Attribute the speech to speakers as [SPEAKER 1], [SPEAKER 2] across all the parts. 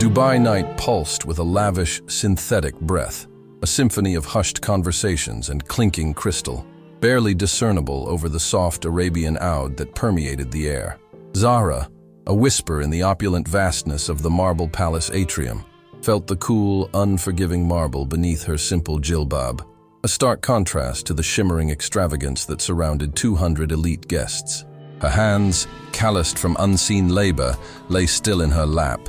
[SPEAKER 1] Dubai night pulsed with a lavish, synthetic breath, a symphony of hushed conversations and clinking crystal, barely discernible over the soft Arabian oud that permeated the air. Zara, a whisper in the opulent vastness of the marble palace atrium, felt the cool, unforgiving marble beneath her simple jilbab, a stark contrast to the shimmering extravagance that surrounded 200 elite guests. Her hands, calloused from unseen labor, lay still in her lap,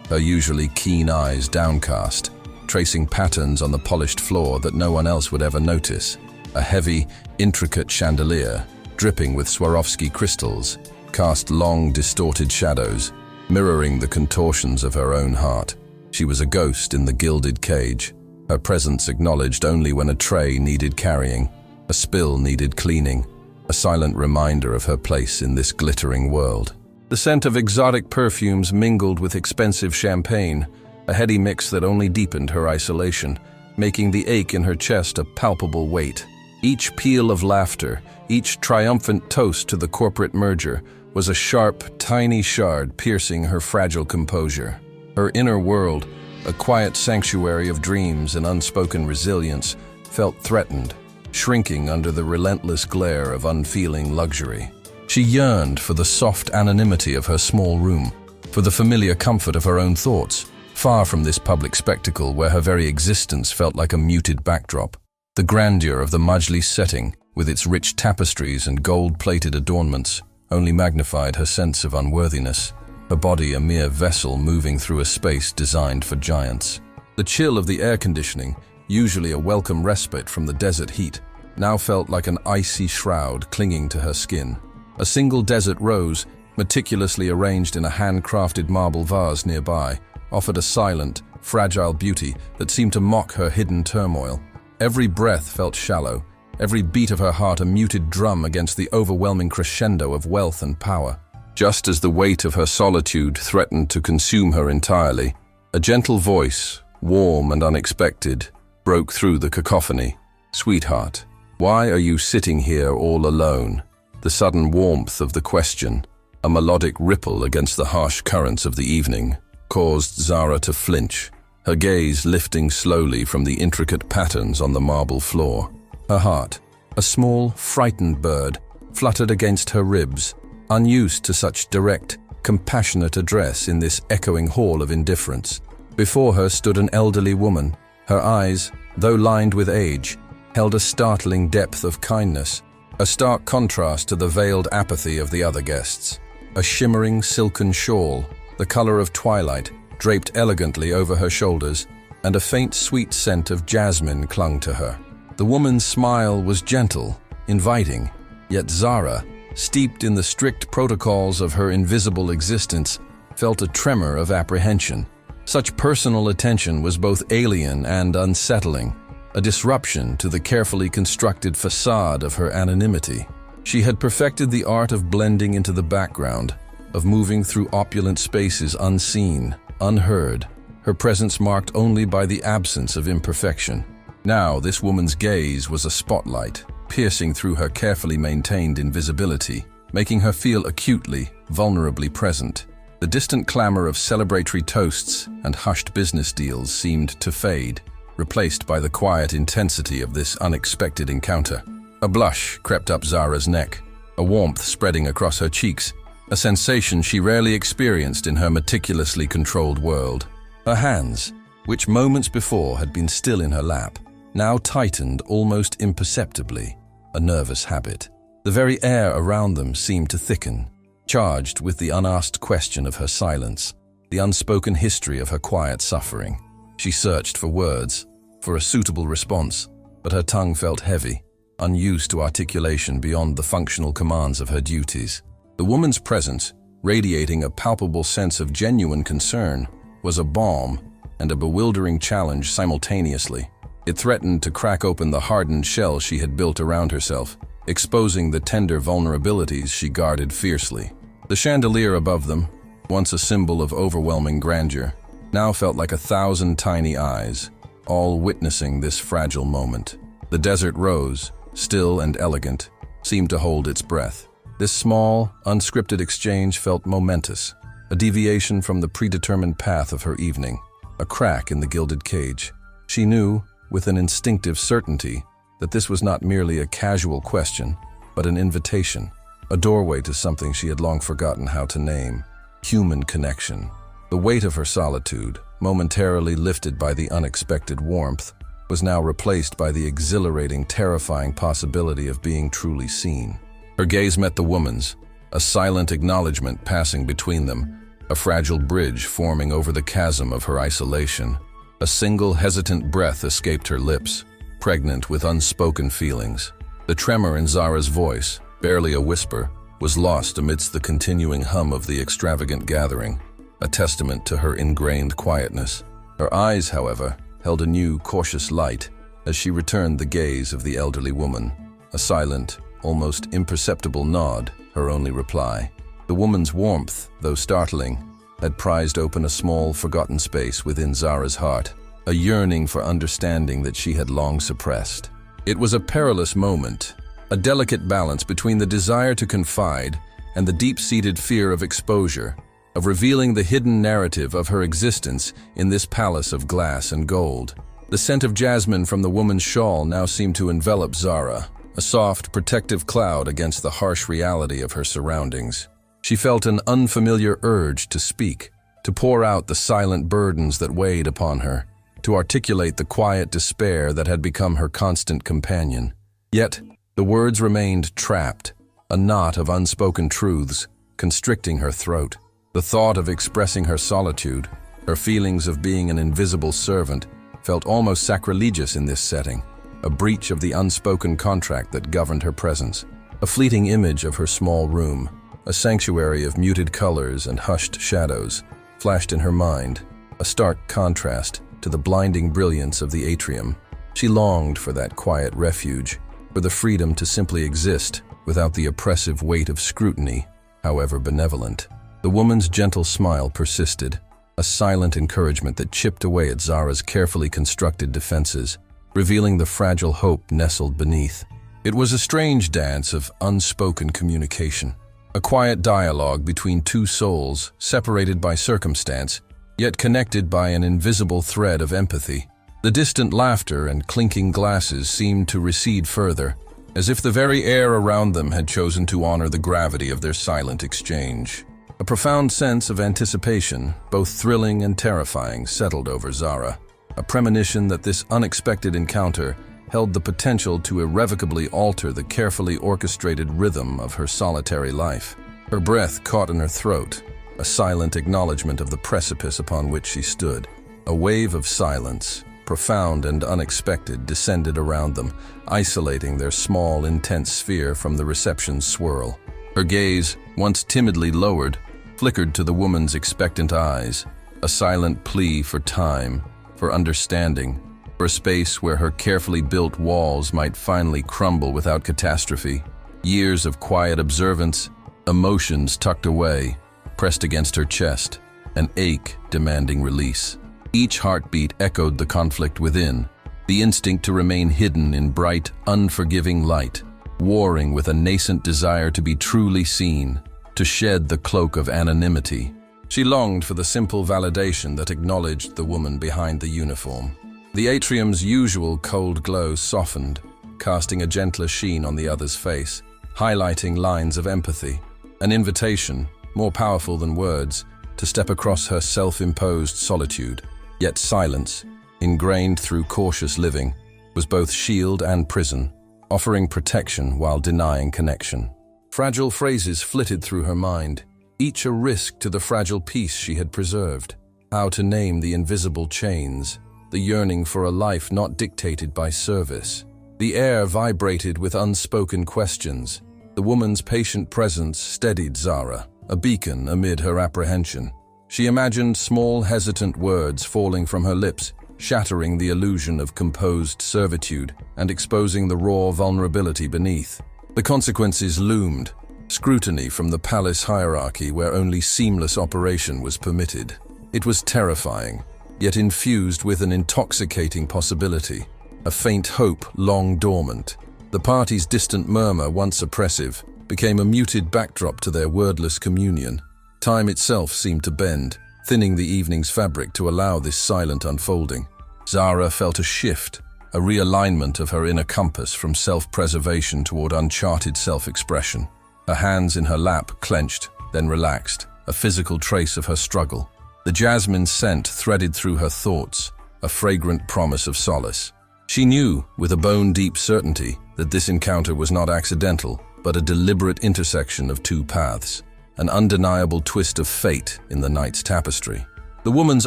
[SPEAKER 1] her usually keen eyes downcast, tracing patterns on the polished floor that no one else would ever notice. A heavy, intricate chandelier, dripping with Swarovski crystals, cast long, distorted shadows, mirroring the contortions of her own heart. She was a ghost in the gilded cage, her presence acknowledged only when a tray needed carrying, a spill needed cleaning, a silent reminder of her place in this glittering world. The scent of exotic perfumes mingled with expensive champagne, a heady mix that only deepened her isolation, making the ache in her chest a palpable weight. Each peal of laughter, each triumphant toast to the corporate merger, was a sharp, tiny shard piercing her fragile composure. Her inner world, a quiet sanctuary of dreams and unspoken resilience, felt threatened, shrinking under the relentless glare of unfeeling luxury. She yearned for the soft anonymity of her small room, for the familiar comfort of her own thoughts, far from this public spectacle where her very existence felt like a muted backdrop. The grandeur of the majlis setting, with its rich tapestries and gold-plated adornments, only magnified her sense of unworthiness, her body a mere vessel moving through a space designed for giants. The chill of the air conditioning, usually a welcome respite from the desert heat, now felt like an icy shroud clinging to her skin. A single desert rose, meticulously arranged in a handcrafted marble vase nearby, offered a silent, fragile beauty that seemed to mock her hidden turmoil. Every breath felt shallow, every beat of her heart a muted drum against the overwhelming crescendo of wealth and power. Just as the weight of her solitude threatened to consume her entirely, a gentle voice, warm and unexpected, broke through the cacophony. "Sweetheart, why are you sitting here all alone?" The sudden warmth of the question, a melodic ripple against the harsh currents of the evening, caused Zara to flinch, her gaze lifting slowly from the intricate patterns on the marble floor. Her heart, a small, frightened bird, fluttered against her ribs, unused to such direct, compassionate address in this echoing hall of indifference. Before her stood an elderly woman. Her eyes, though lined with age, held a startling depth of kindness, a stark contrast to the veiled apathy of the other guests. A shimmering silken shawl, the color of twilight, draped elegantly over her shoulders, and a faint sweet scent of jasmine clung to her. The woman's smile was gentle, inviting, yet Zara, steeped in the strict protocols of her invisible existence, felt a tremor of apprehension. Such personal attention was both alien and unsettling, a disruption to the carefully constructed facade of her anonymity. She had perfected the art of blending into the background, of moving through opulent spaces unseen, unheard, her presence marked only by the absence of imperfection. Now this woman's gaze was a spotlight, piercing through her carefully maintained invisibility, making her feel acutely, vulnerably present. The distant clamor of celebratory toasts and hushed business deals seemed to fade, replaced by the quiet intensity of this unexpected encounter. A blush crept up Zara's neck, a warmth spreading across her cheeks, a sensation she rarely experienced in her meticulously controlled world. Her hands, which moments before had been still in her lap, now tightened almost imperceptibly, a nervous habit. The very air around them seemed to thicken, charged with the unasked question of her silence, the unspoken history of her quiet suffering. She searched for words, for a suitable response, but her tongue felt heavy, unused to articulation beyond the functional commands of her duties. The woman's presence, radiating a palpable sense of genuine concern, was a balm and a bewildering challenge simultaneously. It threatened to crack open the hardened shell she had built around herself, exposing the tender vulnerabilities she guarded fiercely. The chandelier above them, once a symbol of overwhelming grandeur, now felt like 1,000 tiny eyes, all witnessing this fragile moment. The desert rose, still and elegant, seemed to hold its breath. This small, unscripted exchange felt momentous, a deviation from the predetermined path of her evening, a crack in the gilded cage. She knew, with an instinctive certainty, that this was not merely a casual question, but an invitation, a doorway to something she had long forgotten how to name: human connection. The weight of her solitude, momentarily lifted by the unexpected warmth, was now replaced by the exhilarating, terrifying possibility of being truly seen. Her gaze met the woman's, a silent acknowledgement passing between them, a fragile bridge forming over the chasm of her isolation. A single hesitant breath escaped her lips, pregnant with unspoken feelings. The tremor in Zara's voice, barely a whisper, was lost amidst the continuing hum of the extravagant gathering, a testament to her ingrained quietness. Her eyes, however, held a new, cautious light as she returned the gaze of the elderly woman. A silent, almost imperceptible nod, her only reply. The woman's warmth, though startling, had prized open a small, forgotten space within Zara's heart, a yearning for understanding that she had long suppressed. It was a perilous moment, a delicate balance between the desire to confide and the deep-seated fear of exposure, of revealing the hidden narrative of her existence in this palace of glass and gold. The scent of jasmine from the woman's shawl now seemed to envelop Zara, a soft, protective cloud against the harsh reality of her surroundings. She felt an unfamiliar urge to speak, to pour out the silent burdens that weighed upon her, to articulate the quiet despair that had become her constant companion. Yet, the words remained trapped, a knot of unspoken truths, constricting her throat. The thought of expressing her solitude, her feelings of being an invisible servant, felt almost sacrilegious in this setting, a breach of the unspoken contract that governed her presence. A fleeting image of her small room, a sanctuary of muted colors and hushed shadows, flashed in her mind, a stark contrast to the blinding brilliance of the atrium. She longed for that quiet refuge, for the freedom to simply exist without the oppressive weight of scrutiny, however benevolent. The woman's gentle smile persisted, a silent encouragement that chipped away at Zara's carefully constructed defenses, revealing the fragile hope nestled beneath. It was a strange dance of unspoken communication, a quiet dialogue between two souls separated by circumstance, yet connected by an invisible thread of empathy. The distant laughter and clinking glasses seemed to recede further, as if the very air around them had chosen to honor the gravity of their silent exchange. A profound sense of anticipation, both thrilling and terrifying, settled over Zara, a premonition that this unexpected encounter held the potential to irrevocably alter the carefully orchestrated rhythm of her solitary life. Her breath caught in her throat, a silent acknowledgement of the precipice upon which she stood. A wave of silence, profound and unexpected, descended around them, isolating their small, intense sphere from the reception's swirl. Her gaze, once timidly lowered, flickered to the woman's expectant eyes, a silent plea for time, for understanding, for a space where her carefully built walls might finally crumble without catastrophe. Years of quiet observance, emotions tucked away, pressed against her chest, an ache demanding release. Each heartbeat echoed the conflict within, the instinct to remain hidden in bright, unforgiving light, warring with a nascent desire to be truly seen, to shed the cloak of anonymity. She longed for the simple validation that acknowledged the woman behind the uniform. The atrium's usual cold glow softened, casting a gentler sheen on the other's face, highlighting lines of empathy. An invitation, more powerful than words, to step across her self-imposed solitude. Yet silence, ingrained through cautious living, was both shield and prison, offering protection while denying connection. Fragile phrases flitted through her mind, each a risk to the fragile peace she had preserved. How to name the invisible chains, the yearning for a life not dictated by service. The air vibrated with unspoken questions. The woman's patient presence steadied Zara, a beacon amid her apprehension. She imagined small, hesitant words falling from her lips, shattering the illusion of composed servitude and exposing the raw vulnerability beneath. The consequences loomed, scrutiny from the palace hierarchy where only seamless operation was permitted. It was terrifying, yet infused with an intoxicating possibility, a faint hope long dormant. The party's distant murmur, once oppressive, became a muted backdrop to their wordless communion. Time itself seemed to bend, thinning the evening's fabric to allow this silent unfolding. Zara felt a shift, a realignment of her inner compass from self-preservation toward uncharted self-expression. Her hands in her lap clenched, then relaxed, a physical trace of her struggle. The jasmine scent threaded through her thoughts, a fragrant promise of solace. She knew, with a bone-deep certainty, that this encounter was not accidental, but a deliberate intersection of two paths, an undeniable twist of fate in the night's tapestry. The woman's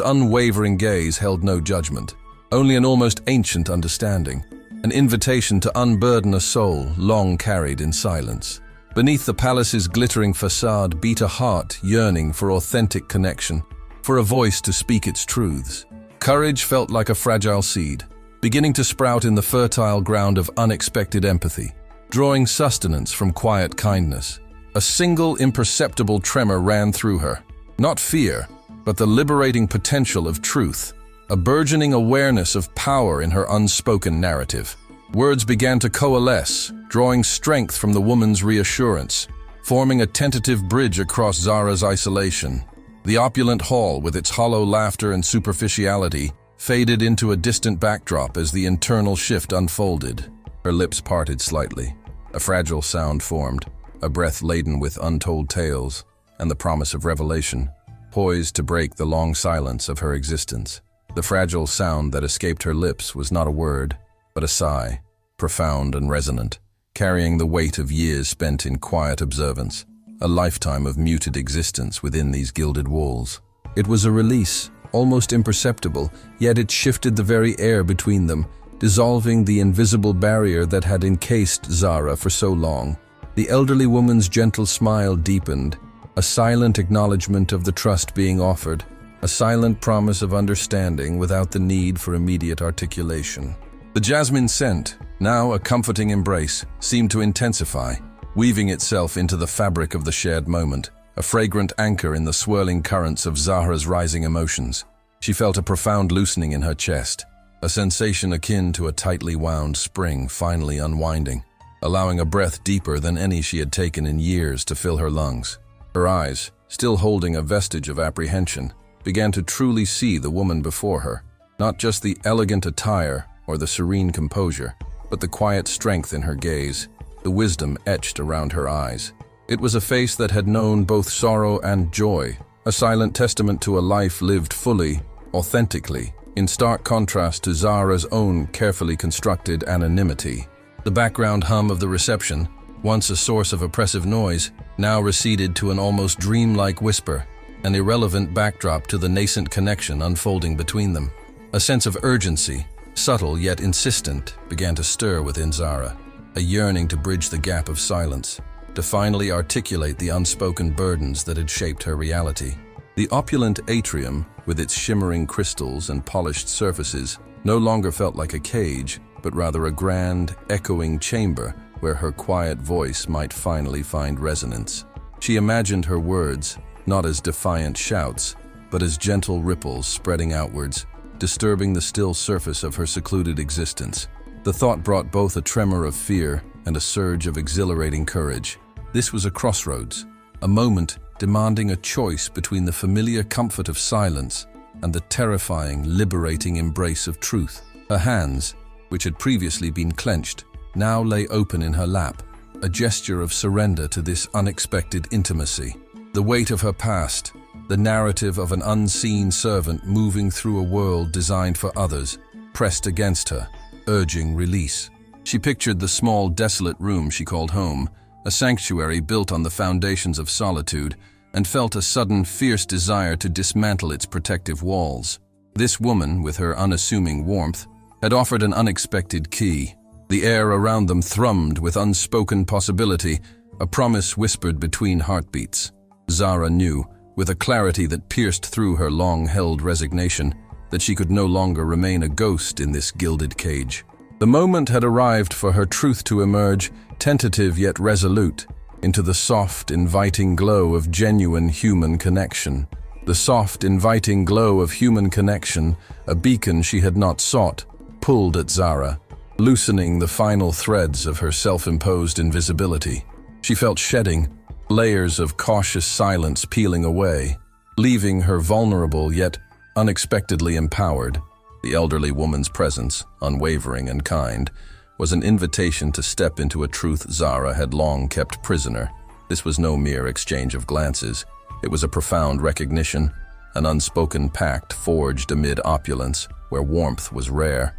[SPEAKER 1] unwavering gaze held no judgment, only an almost ancient understanding, an invitation to unburden a soul long carried in silence. Beneath the palace's glittering facade beat a heart yearning for authentic connection, for a voice to speak its truths. Courage felt like a fragile seed, beginning to sprout in the fertile ground of unexpected empathy, drawing sustenance from quiet kindness. A single imperceptible tremor ran through her. Not fear, but the liberating potential of truth, a burgeoning awareness of power in her unspoken narrative. Words began to coalesce, drawing strength from the woman's reassurance, forming a tentative bridge across Zara's isolation. The opulent hall, with its hollow laughter and superficiality, faded into a distant backdrop as the internal shift unfolded. Her lips parted slightly. A fragile sound formed, a breath laden with untold tales and the promise of revelation, poised to break the long silence of her existence. The fragile sound that escaped her lips was not a word, but a sigh, profound and resonant, carrying the weight of years spent in quiet observance, a lifetime of muted existence within these gilded walls. It was a release, almost imperceptible, yet it shifted the very air between them, dissolving the invisible barrier that had encased Zara for so long. The elderly woman's gentle smile deepened, a silent acknowledgement of the trust being offered, a silent promise of understanding without the need for immediate articulation. The jasmine scent, now a comforting embrace, seemed to intensify, weaving itself into the fabric of the shared moment, a fragrant anchor in the swirling currents of Zahra's rising emotions. She felt a profound loosening in her chest, a sensation akin to a tightly wound spring finally unwinding, allowing a breath deeper than any she had taken in years to fill her lungs. Her eyes, still holding a vestige of apprehension, began to truly see the woman before her, not just the elegant attire or the serene composure, but the quiet strength in her gaze, the wisdom etched around her eyes. It was a face that had known both sorrow and joy, a silent testament to a life lived fully, authentically, in stark contrast to Zahra's own carefully constructed anonymity. The background hum of the reception, once a source of oppressive noise, now receded to an almost dreamlike whisper, an irrelevant backdrop to the nascent connection unfolding between them. A sense of urgency, subtle yet insistent, began to stir within Zara, a yearning to bridge the gap of silence, to finally articulate the unspoken burdens that had shaped her reality. The opulent atrium, with its shimmering crystals and polished surfaces, no longer felt like a cage, but rather a grand, echoing chamber where her quiet voice might finally find resonance. She imagined her words, not as defiant shouts, but as gentle ripples spreading outwards, disturbing the still surface of her secluded existence. The thought brought both a tremor of fear and a surge of exhilarating courage. This was a crossroads, a moment demanding a choice between the familiar comfort of silence and the terrifying, liberating embrace of truth. Her hands, which had previously been clenched, now lay open in her lap, a gesture of surrender to this unexpected intimacy. The weight of her past, the narrative of an unseen servant moving through a world designed for others, pressed against her, urging release. She pictured the small, desolate room she called home, a sanctuary built on the foundations of solitude, and felt a sudden, fierce desire to dismantle its protective walls. This woman, with her unassuming warmth, had offered an unexpected key. The air around them thrummed with unspoken possibility, a promise whispered between heartbeats. Zara knew, with a clarity that pierced through her long-held resignation, that she could no longer remain a ghost in this gilded cage. The moment had arrived for her truth to emerge, tentative yet resolute, into the soft, inviting glow of genuine human connection. The soft, inviting glow of human connection, a beacon she had not sought, pulled at Zara, loosening the final threads of her self-imposed invisibility. She felt shedding, layers of cautious silence peeling away, leaving her vulnerable yet unexpectedly empowered. The elderly woman's presence, unwavering and kind, was an invitation to step into a truth Zara had long kept prisoner. This was no mere exchange of glances. It was a profound recognition, an unspoken pact forged amid opulence, where warmth was rare.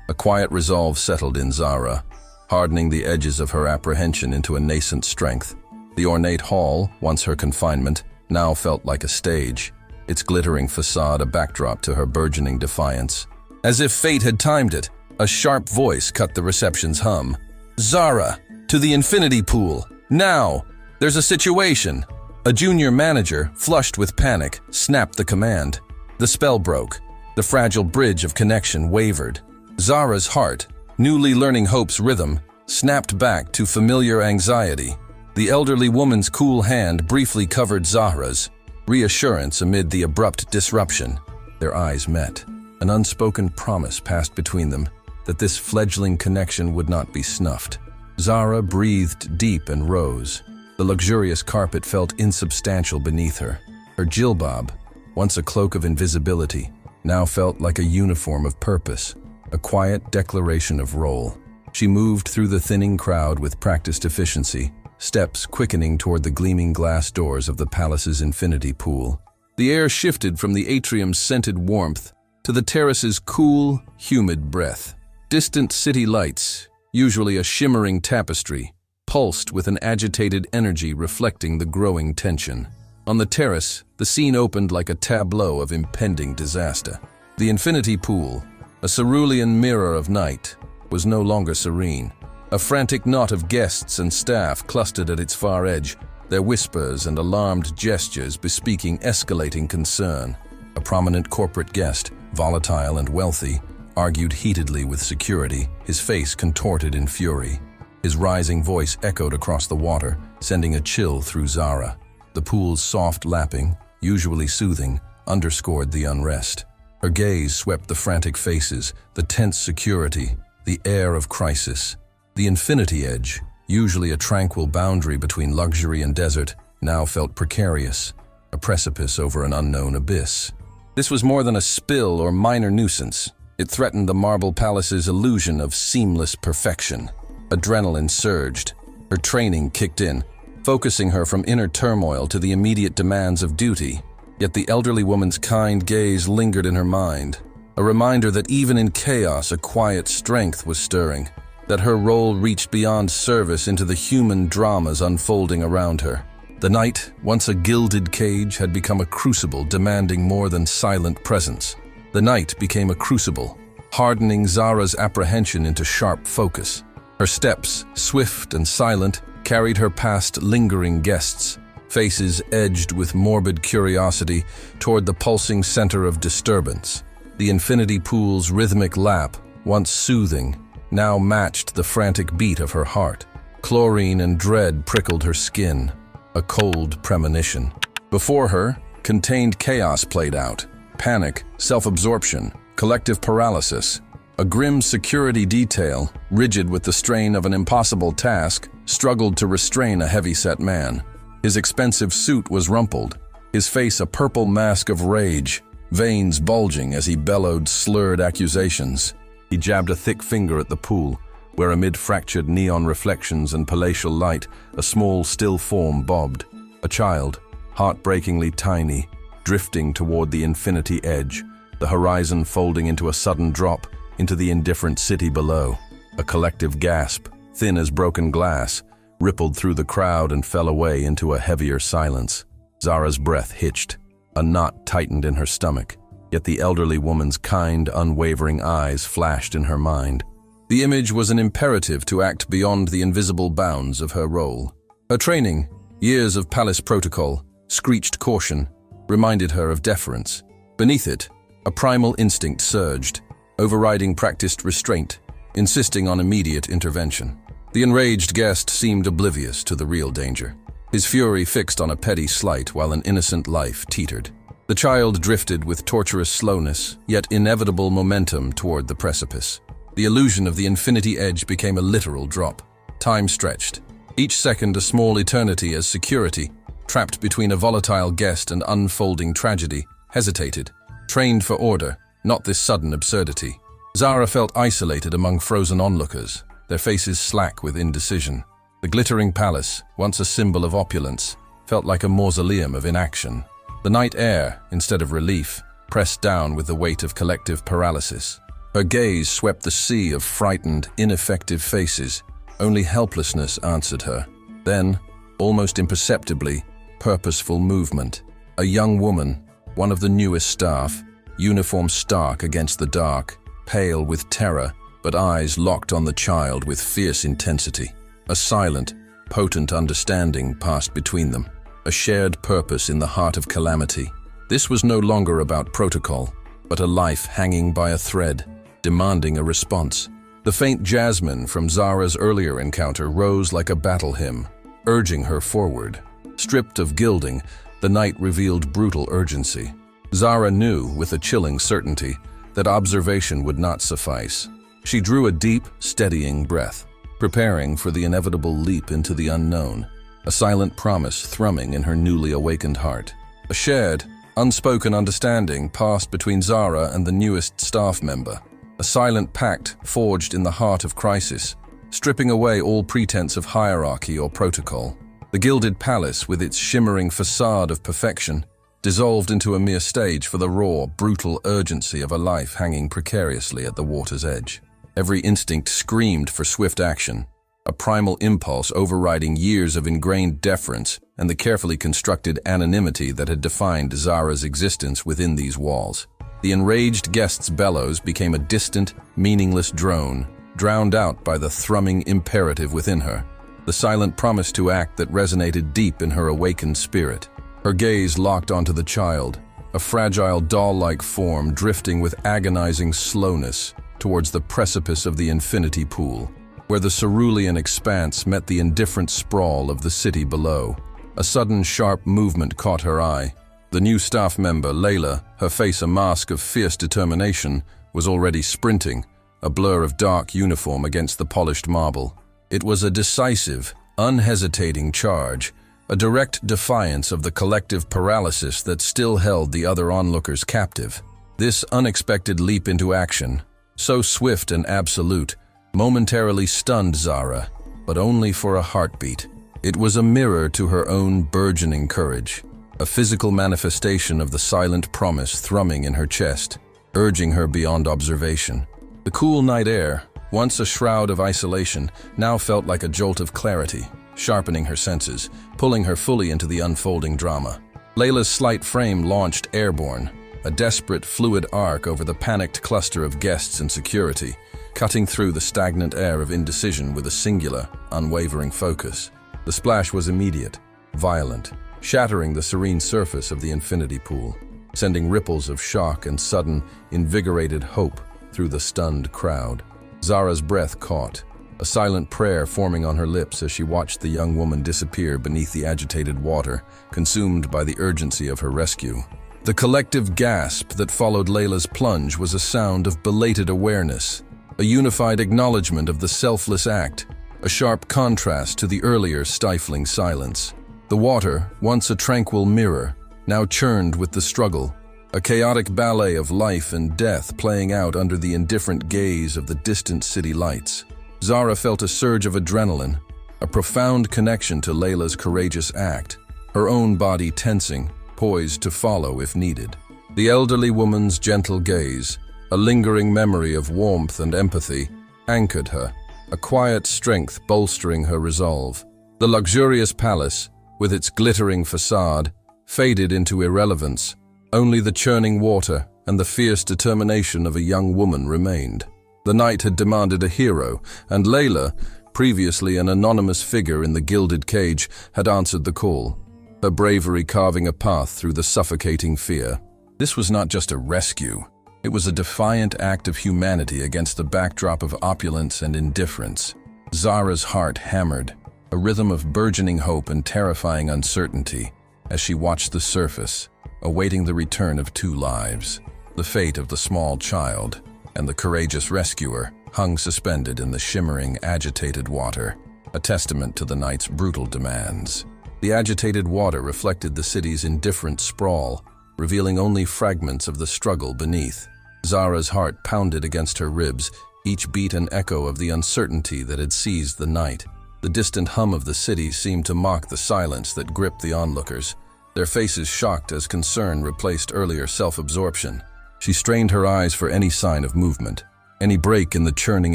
[SPEAKER 1] A quiet resolve settled in Zara, hardening the edges of her apprehension into a nascent strength. The ornate hall, once her confinement, now felt like a stage, its glittering facade a backdrop to her burgeoning defiance. As if fate had timed it, a sharp voice cut the reception's hum. "Zara, to the infinity pool, now! There's a situation!" A junior manager, flushed with panic, snapped the command. The spell broke. The fragile bridge of connection wavered. Zara's heart, newly learning hope's rhythm, snapped back to familiar anxiety. The elderly woman's cool hand briefly covered Zahra's, reassurance amid the abrupt disruption. Their eyes met. An unspoken promise passed between them that this fledgling connection would not be snuffed. Zara breathed deep and rose. The luxurious carpet felt insubstantial beneath her. Her jilbab, once a cloak of invisibility, now felt like a uniform of purpose, a quiet declaration of role. She moved through the thinning crowd with practiced efficiency, steps quickening toward the gleaming glass doors of the palace's infinity pool. The air shifted from the atrium's scented warmth to the terrace's cool, humid breath. Distant city lights, usually a shimmering tapestry, pulsed with an agitated energy reflecting the growing tension. On the terrace, the scene opened like a tableau of impending disaster. The infinity pool, a cerulean mirror of night, was no longer serene. A frantic knot of guests and staff clustered at its far edge, their whispers and alarmed gestures bespeaking escalating concern. A prominent corporate guest, volatile and wealthy, argued heatedly with security, his face contorted in fury. His rising voice echoed across the water, sending a chill through Zara. The pool's soft lapping, usually soothing, underscored the unrest. Her gaze swept the frantic faces, the tense security, the air of crisis. The infinity edge, usually a tranquil boundary between luxury and desert, now felt precarious, a precipice over an unknown abyss. This was more than a spill or minor nuisance. It threatened the marble palace's illusion of seamless perfection. Adrenaline surged. Her training kicked in, focusing her from inner turmoil to the immediate demands of duty. Yet the elderly woman's kind gaze lingered in her mind, a reminder that even in chaos a quiet strength was stirring, that her role reached beyond service into the human dramas unfolding around her. The night, once a gilded cage, had become a crucible demanding more than silent presence. The night became a crucible, hardening Zara's apprehension into sharp focus. Her steps, swift and silent, carried her past lingering guests, faces edged with morbid curiosity toward the pulsing center of disturbance. The infinity pool's rhythmic lap, once soothing, now matched the frantic beat of her heart. Chlorine and dread prickled her skin, a cold premonition. Before her, contained chaos played out. Panic, self-absorption, collective paralysis. A grim security detail, rigid with the strain of an impossible task, struggled to restrain a heavy-set man. His expensive suit was rumpled, his face a purple mask of rage, veins bulging as he bellowed slurred accusations. He jabbed a thick finger at the pool, where amid fractured neon reflections and palatial light, a small, still form bobbed. A child, heartbreakingly tiny, drifting toward the infinity edge, the horizon folding into a sudden drop into the indifferent city below. A collective gasp, thin as broken glass, rippled through the crowd and fell away into a heavier silence. Zara's breath hitched. A knot tightened in her stomach, yet the elderly woman's kind, unwavering eyes flashed in her mind. The image was an imperative to act beyond the invisible bounds of her role. Her training, years of palace protocol, screeched caution, reminded her of deference. Beneath it, a primal instinct surged, overriding practiced restraint, insisting on immediate intervention. The enraged guest seemed oblivious to the real danger, his fury fixed on a petty slight while an innocent life teetered. The child drifted with torturous slowness, yet inevitable momentum toward the precipice. The illusion of the infinity edge became a literal drop. Time stretched, each second a small eternity as security, trapped between a volatile guest and unfolding tragedy, hesitated, trained for order, not this sudden absurdity. Zara felt isolated among frozen onlookers, their faces slack with indecision. The glittering palace, once a symbol of opulence, felt like a mausoleum of inaction. The night air, instead of relief, pressed down with the weight of collective paralysis. Her gaze swept the sea of frightened, ineffective faces. Only helplessness answered her. Then, almost imperceptibly, purposeful movement. A young woman, one of the newest staff, uniform stark against the dark, pale with terror, but eyes locked on the child with fierce intensity. A silent, potent understanding passed between them, a shared purpose in the heart of calamity. This was no longer about protocol, but a life hanging by a thread, demanding a response. The faint jasmine from Zara's earlier encounter rose like a battle hymn, urging her forward. Stripped of gilding, the night revealed brutal urgency. Zara knew, with a chilling certainty, that observation would not suffice. She drew a deep, steadying breath, preparing for the inevitable leap into the unknown, a silent promise thrumming in her newly awakened heart. A shared, unspoken understanding passed between Zara and the newest staff member, a silent pact forged in the heart of crisis, stripping away all pretense of hierarchy or protocol. The gilded palace, with its shimmering facade of perfection, dissolved into a mere stage for the raw, brutal urgency of a life hanging precariously at the water's edge. Every instinct screamed for swift action, a primal impulse overriding years of ingrained deference and the carefully constructed anonymity that had defined Zara's existence within these walls. The enraged guest's bellows became a distant, meaningless drone, drowned out by the thrumming imperative within her, the silent promise to act that resonated deep in her awakened spirit. Her gaze locked onto the child, a fragile doll-like form drifting with agonizing slowness towards the precipice of the infinity pool, where the cerulean expanse met the indifferent sprawl of the city below. A sudden sharp movement caught her eye. The new staff member, Layla, her face a mask of fierce determination, was already sprinting, a blur of dark uniform against the polished marble. It was a decisive, unhesitating charge, a direct defiance of the collective paralysis that still held the other onlookers captive. This unexpected leap into action, so swift and absolute, momentarily stunned Zara, but only for a heartbeat. It was a mirror to her own burgeoning courage, a physical manifestation of the silent promise thrumming in her chest, urging her beyond observation. The cool night air, once a shroud of isolation, now felt like a jolt of clarity, sharpening her senses, pulling her fully into the unfolding drama. Layla's slight frame launched airborne, a desperate, fluid arc over the panicked cluster of guests and security, cutting through the stagnant air of indecision with a singular, unwavering focus. The splash was immediate, violent, shattering the serene surface of the infinity pool, sending ripples of shock and sudden, invigorated hope through the stunned crowd. Zara's breath caught, a silent prayer forming on her lips as she watched the young woman disappear beneath the agitated water, consumed by the urgency of her rescue. The collective gasp that followed Layla's plunge was a sound of belated awareness, a unified acknowledgement of the selfless act, a sharp contrast to the earlier stifling silence. The water, once a tranquil mirror, now churned with the struggle, a chaotic ballet of life and death playing out under the indifferent gaze of the distant city lights. Zara felt a surge of adrenaline, a profound connection to Layla's courageous act, her own body tensing, poised to follow if needed. The elderly woman's gentle gaze, a lingering memory of warmth and empathy, anchored her, a quiet strength bolstering her resolve. The luxurious palace, with its glittering facade, faded into irrelevance. Only the churning water and the fierce determination of a young woman remained. The night had demanded a hero, and Layla, previously an anonymous figure in the gilded cage, had answered the call, her bravery carving a path through the suffocating fear. This was not just a rescue. It was a defiant act of humanity against the backdrop of opulence and indifference. Zara's heart hammered, a rhythm of burgeoning hope and terrifying uncertainty, as she watched the surface, awaiting the return of two lives. The fate of the small child and the courageous rescuer hung suspended in the shimmering, agitated water. a testament to the night's brutal demands. The agitated water reflected the city's indifferent sprawl, revealing only fragments of the struggle beneath. Zara's heart pounded against her ribs, each beat an echo of the uncertainty that had seized the night. The distant hum of the city seemed to mock the silence that gripped the onlookers, their faces shocked as concern replaced earlier self-absorption. She strained her eyes for any sign of movement, any break in the churning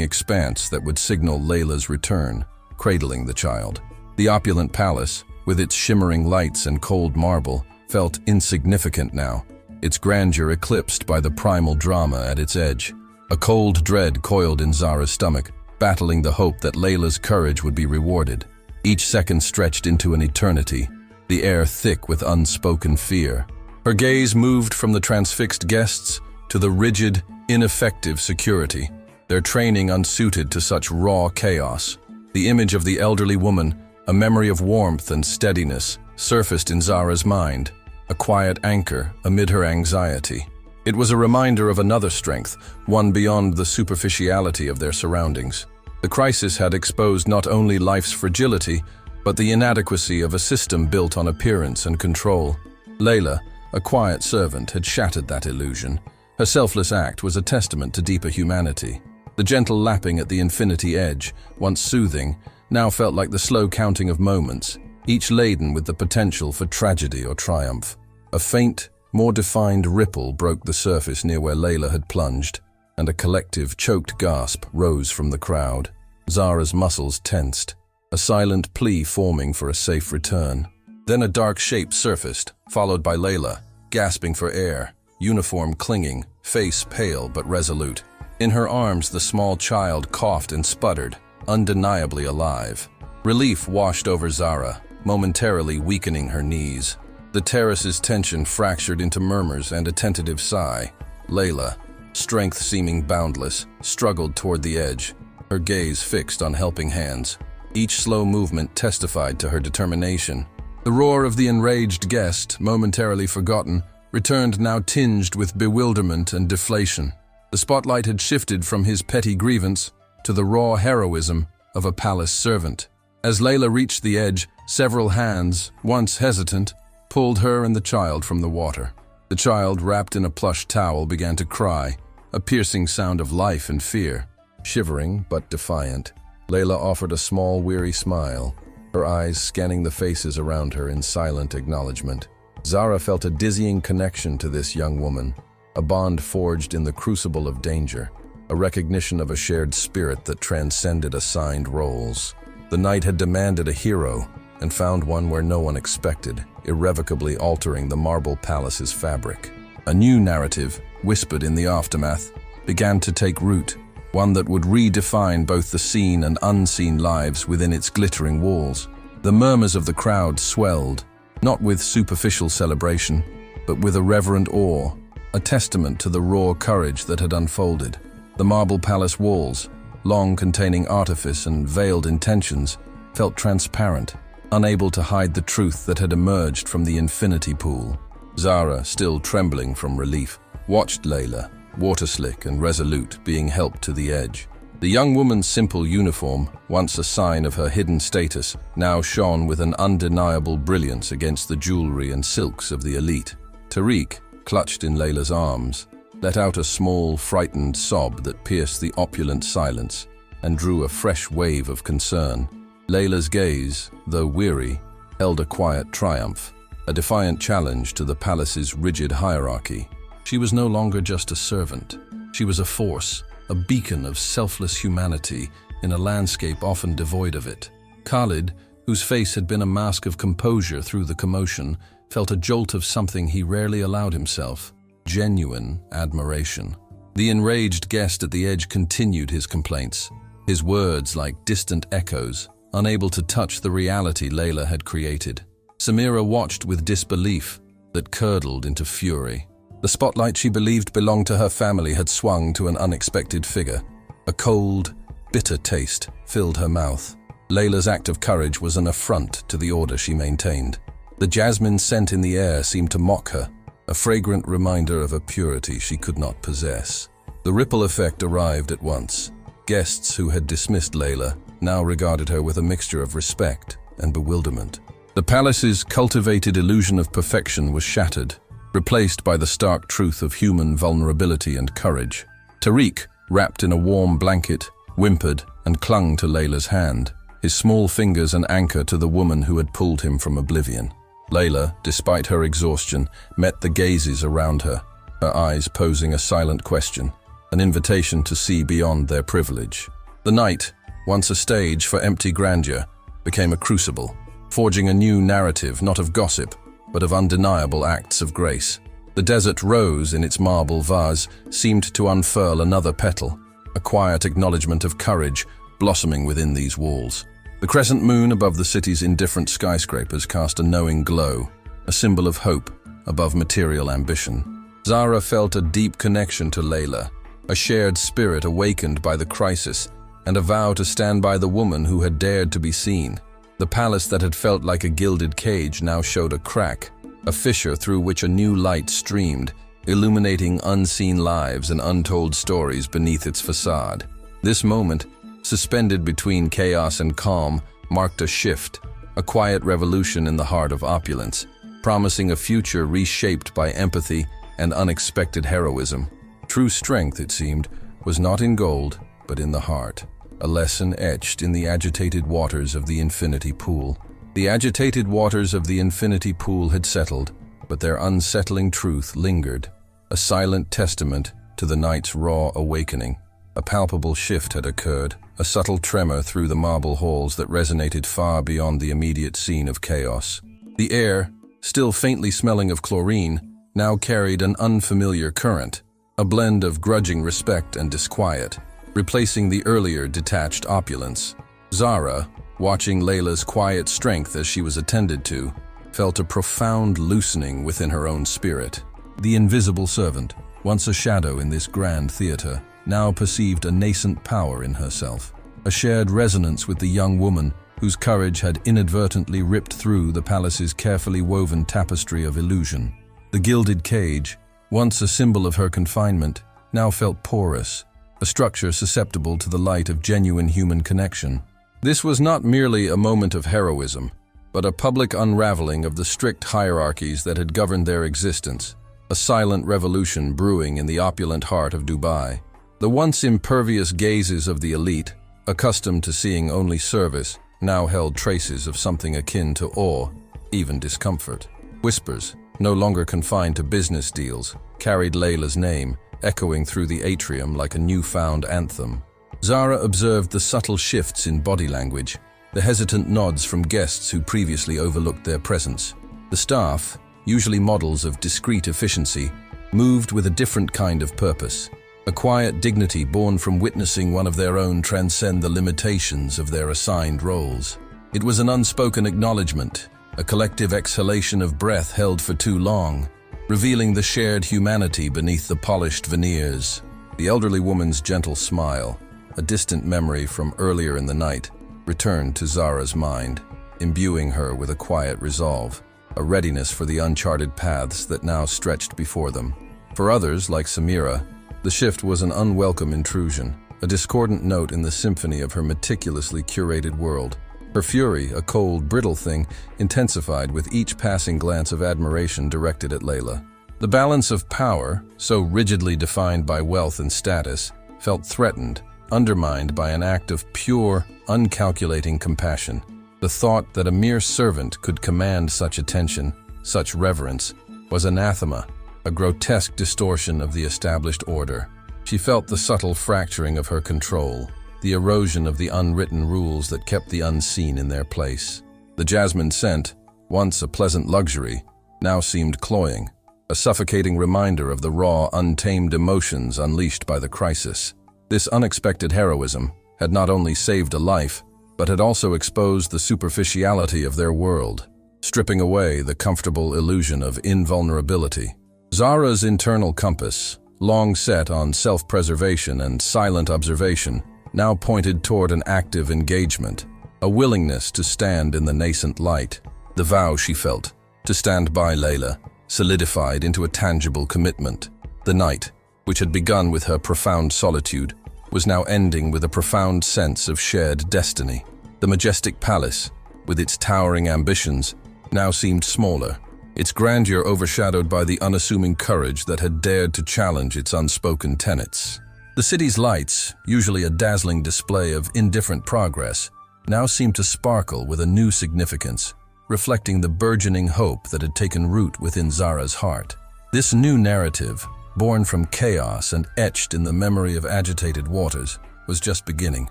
[SPEAKER 1] expanse that would signal Layla's return, cradling the child. The opulent palace, with its shimmering lights and cold marble, felt insignificant now, its grandeur eclipsed by the primal drama at its edge. A cold dread coiled in Zara's stomach, battling the hope that Layla's courage would be rewarded. Each second stretched into an eternity, the air thick with unspoken fear. Her gaze moved from the transfixed guests to the rigid, ineffective security, their training unsuited to such raw chaos. The image of the elderly woman, a memory of warmth and steadiness, surfaced in Zara's mind, a quiet anchor amid her anxiety. It was a reminder of another strength, one beyond the superficiality of their surroundings. The crisis had exposed not only life's fragility, but the inadequacy of a system built on appearance and control. Layla, a quiet servant, had shattered that illusion. Her selfless act was a testament to deeper humanity. The gentle lapping at the infinity edge, once soothing, now felt like the slow counting of moments, each laden with the potential for tragedy or triumph. A faint, more defined ripple broke the surface near where Layla had plunged, and a collective, choked gasp rose from the crowd. Zara's muscles tensed, a silent plea forming for a safe return. Then a dark shape surfaced, followed by Layla, gasping for air, uniform clinging, face pale but resolute. In her arms, the small child coughed and sputtered, undeniably alive. Relief washed over Zara, momentarily weakening her knees. The terrace's tension fractured into murmurs and a tentative sigh. Layla, strength seeming boundless, struggled toward the edge, her gaze fixed on helping hands. Each slow movement testified to her determination. The roar of the enraged guest, momentarily forgotten, returned now tinged with bewilderment and deflation. The spotlight had shifted from his petty grievance to the raw heroism of a palace servant. As Layla reached the edge, several hands, once hesitant, pulled her and the child from the water. The child, wrapped in a plush towel, began to cry, a piercing sound of life and fear. Shivering but defiant, Layla offered a small, weary smile, her eyes scanning the faces around her in silent acknowledgement. Zara felt a dizzying connection to this young woman, a bond forged in the crucible of danger, a recognition of a shared spirit that transcended assigned roles. The night had demanded a hero, and found one where no one expected, irrevocably altering the marble palace's fabric. A new narrative, whispered in the aftermath, began to take root, one that would redefine both the seen and unseen lives within its glittering walls. The murmurs of the crowd swelled, not with superficial celebration, but with a reverent awe, a testament to the raw courage that had unfolded. The marble palace walls, long containing artifice and veiled intentions, felt transparent, unable to hide the truth that had emerged from the infinity pool. Zara, still trembling from relief, watched Layla, water-slick and resolute, being helped to the edge. The young woman's simple uniform, once a sign of her hidden status, now shone with an undeniable brilliance against the jewelry and silks of the elite. Tariq, clutched in Layla's arms, let out a small, frightened sob that pierced the opulent silence and drew a fresh wave of concern. Layla's gaze, though weary, held a quiet triumph, a defiant challenge to the palace's rigid hierarchy. She was no longer just a servant. She was a force, a beacon of selfless humanity in a landscape often devoid of it. Khalid, whose face had been a mask of composure through the commotion, felt a jolt of something he rarely allowed himself: genuine admiration. The enraged guest at the edge continued his complaints, his words like distant echoes, unable to touch the reality Layla had created. Samira watched with disbelief that curdled into fury. The spotlight she believed belonged to her family had swung to an unexpected figure. A cold, bitter taste filled her mouth. Layla's act of courage was an affront to the order she maintained. The jasmine scent in the air seemed to mock her, a fragrant reminder of a purity she could not possess. The ripple effect arrived at once. Guests who had dismissed Layla, now regarded her with a mixture of respect and bewilderment. The palace's cultivated illusion of perfection was shattered, replaced by the stark truth of human vulnerability and courage. Tariq, wrapped in a warm blanket, whimpered and clung to Layla's hand, his small fingers an anchor to the woman who had pulled him from oblivion. Layla, despite her exhaustion, met the gazes around her, her eyes posing a silent question, an invitation to see beyond their privilege. The night, once a stage for empty grandeur, became a crucible, forging a new narrative not of gossip, but of undeniable acts of grace. The desert rose in its marble vase seemed to unfurl another petal, a quiet acknowledgement of courage blossoming within these walls. The crescent moon above the city's indifferent skyscrapers cast a knowing glow, a symbol of hope above material ambition. Zara felt a deep connection to Layla, a shared spirit awakened by the crisis, and a vow to stand by the woman who had dared to be seen. The palace that had felt like a gilded cage now showed a crack, a fissure through which a new light streamed, illuminating unseen lives and untold stories beneath its facade. This moment, suspended between chaos and calm, marked a shift, a quiet revolution in the heart of opulence, promising a future reshaped by empathy and unexpected heroism. True strength, it seemed, was not in gold, but in the heart. A lesson etched in the agitated waters of the infinity pool. The agitated waters of the infinity pool had settled, but their unsettling truth lingered, a silent testament to the night's raw awakening. A palpable shift had occurred, a subtle tremor through the marble halls that resonated far beyond the immediate scene of chaos. The air, still faintly smelling of chlorine, now carried an unfamiliar current, a blend of grudging respect and disquiet, replacing the earlier detached opulence. Zara, watching Layla's quiet strength as she was attended to, felt a profound loosening within her own spirit. The invisible servant, once a shadow in this grand theater, now perceived a nascent power in herself, a shared resonance with the young woman whose courage had inadvertently ripped through the palace's carefully woven tapestry of illusion. The gilded cage, once a symbol of her confinement, now felt porous, a structure susceptible to the light of genuine human connection. This was not merely a moment of heroism, but a public unraveling of the strict hierarchies that had governed their existence, a silent revolution brewing in the opulent heart of Dubai. The once impervious gazes of the elite, accustomed to seeing only service, now held traces of something akin to awe, even discomfort. Whispers, no longer confined to business deals, carried Layla's name, echoing through the atrium like a newfound anthem. Zara observed the subtle shifts in body language, the hesitant nods from guests who previously overlooked their presence. The staff, usually models of discreet efficiency, moved with a different kind of purpose, a quiet dignity born from witnessing one of their own transcend the limitations of their assigned roles. It was an unspoken acknowledgement, a collective exhalation of breath held for too long, revealing the shared humanity beneath the polished veneers. The elderly woman's gentle smile, a distant memory from earlier in the night, returned to Zara's mind, imbuing her with a quiet resolve, a readiness for the uncharted paths that now stretched before them. For others, like Samira, the shift was an unwelcome intrusion, a discordant note in the symphony of her meticulously curated world. Her fury, a cold, brittle thing, intensified with each passing glance of admiration directed at Layla. The balance of power, so rigidly defined by wealth and status, felt threatened, undermined by an act of pure, uncalculating compassion. The thought that a mere servant could command such attention, such reverence, was anathema, a grotesque distortion of the established order. She felt the subtle fracturing of her control, the erosion of the unwritten rules that kept the unseen in their place. The jasmine scent, once a pleasant luxury, now seemed cloying, a suffocating reminder of the raw, untamed emotions unleashed by the crisis. This unexpected heroism had not only saved a life, but had also exposed the superficiality of their world, stripping away the comfortable illusion of invulnerability. Zara's internal compass, long set on self-preservation and silent observation, now pointed toward an active engagement, a willingness to stand in the nascent light. The vow she felt, to stand by Layla, solidified into a tangible commitment. The night, which had begun with her profound solitude, was now ending with a profound sense of shared destiny. The majestic palace, with its towering ambitions, now seemed smaller, its grandeur overshadowed by the unassuming courage that had dared to challenge its unspoken tenets. The city's lights, usually a dazzling display of indifferent progress, now seemed to sparkle with a new significance, reflecting the burgeoning hope that had taken root within Zara's heart. This new narrative, born from chaos and etched in the memory of agitated waters, was just beginning,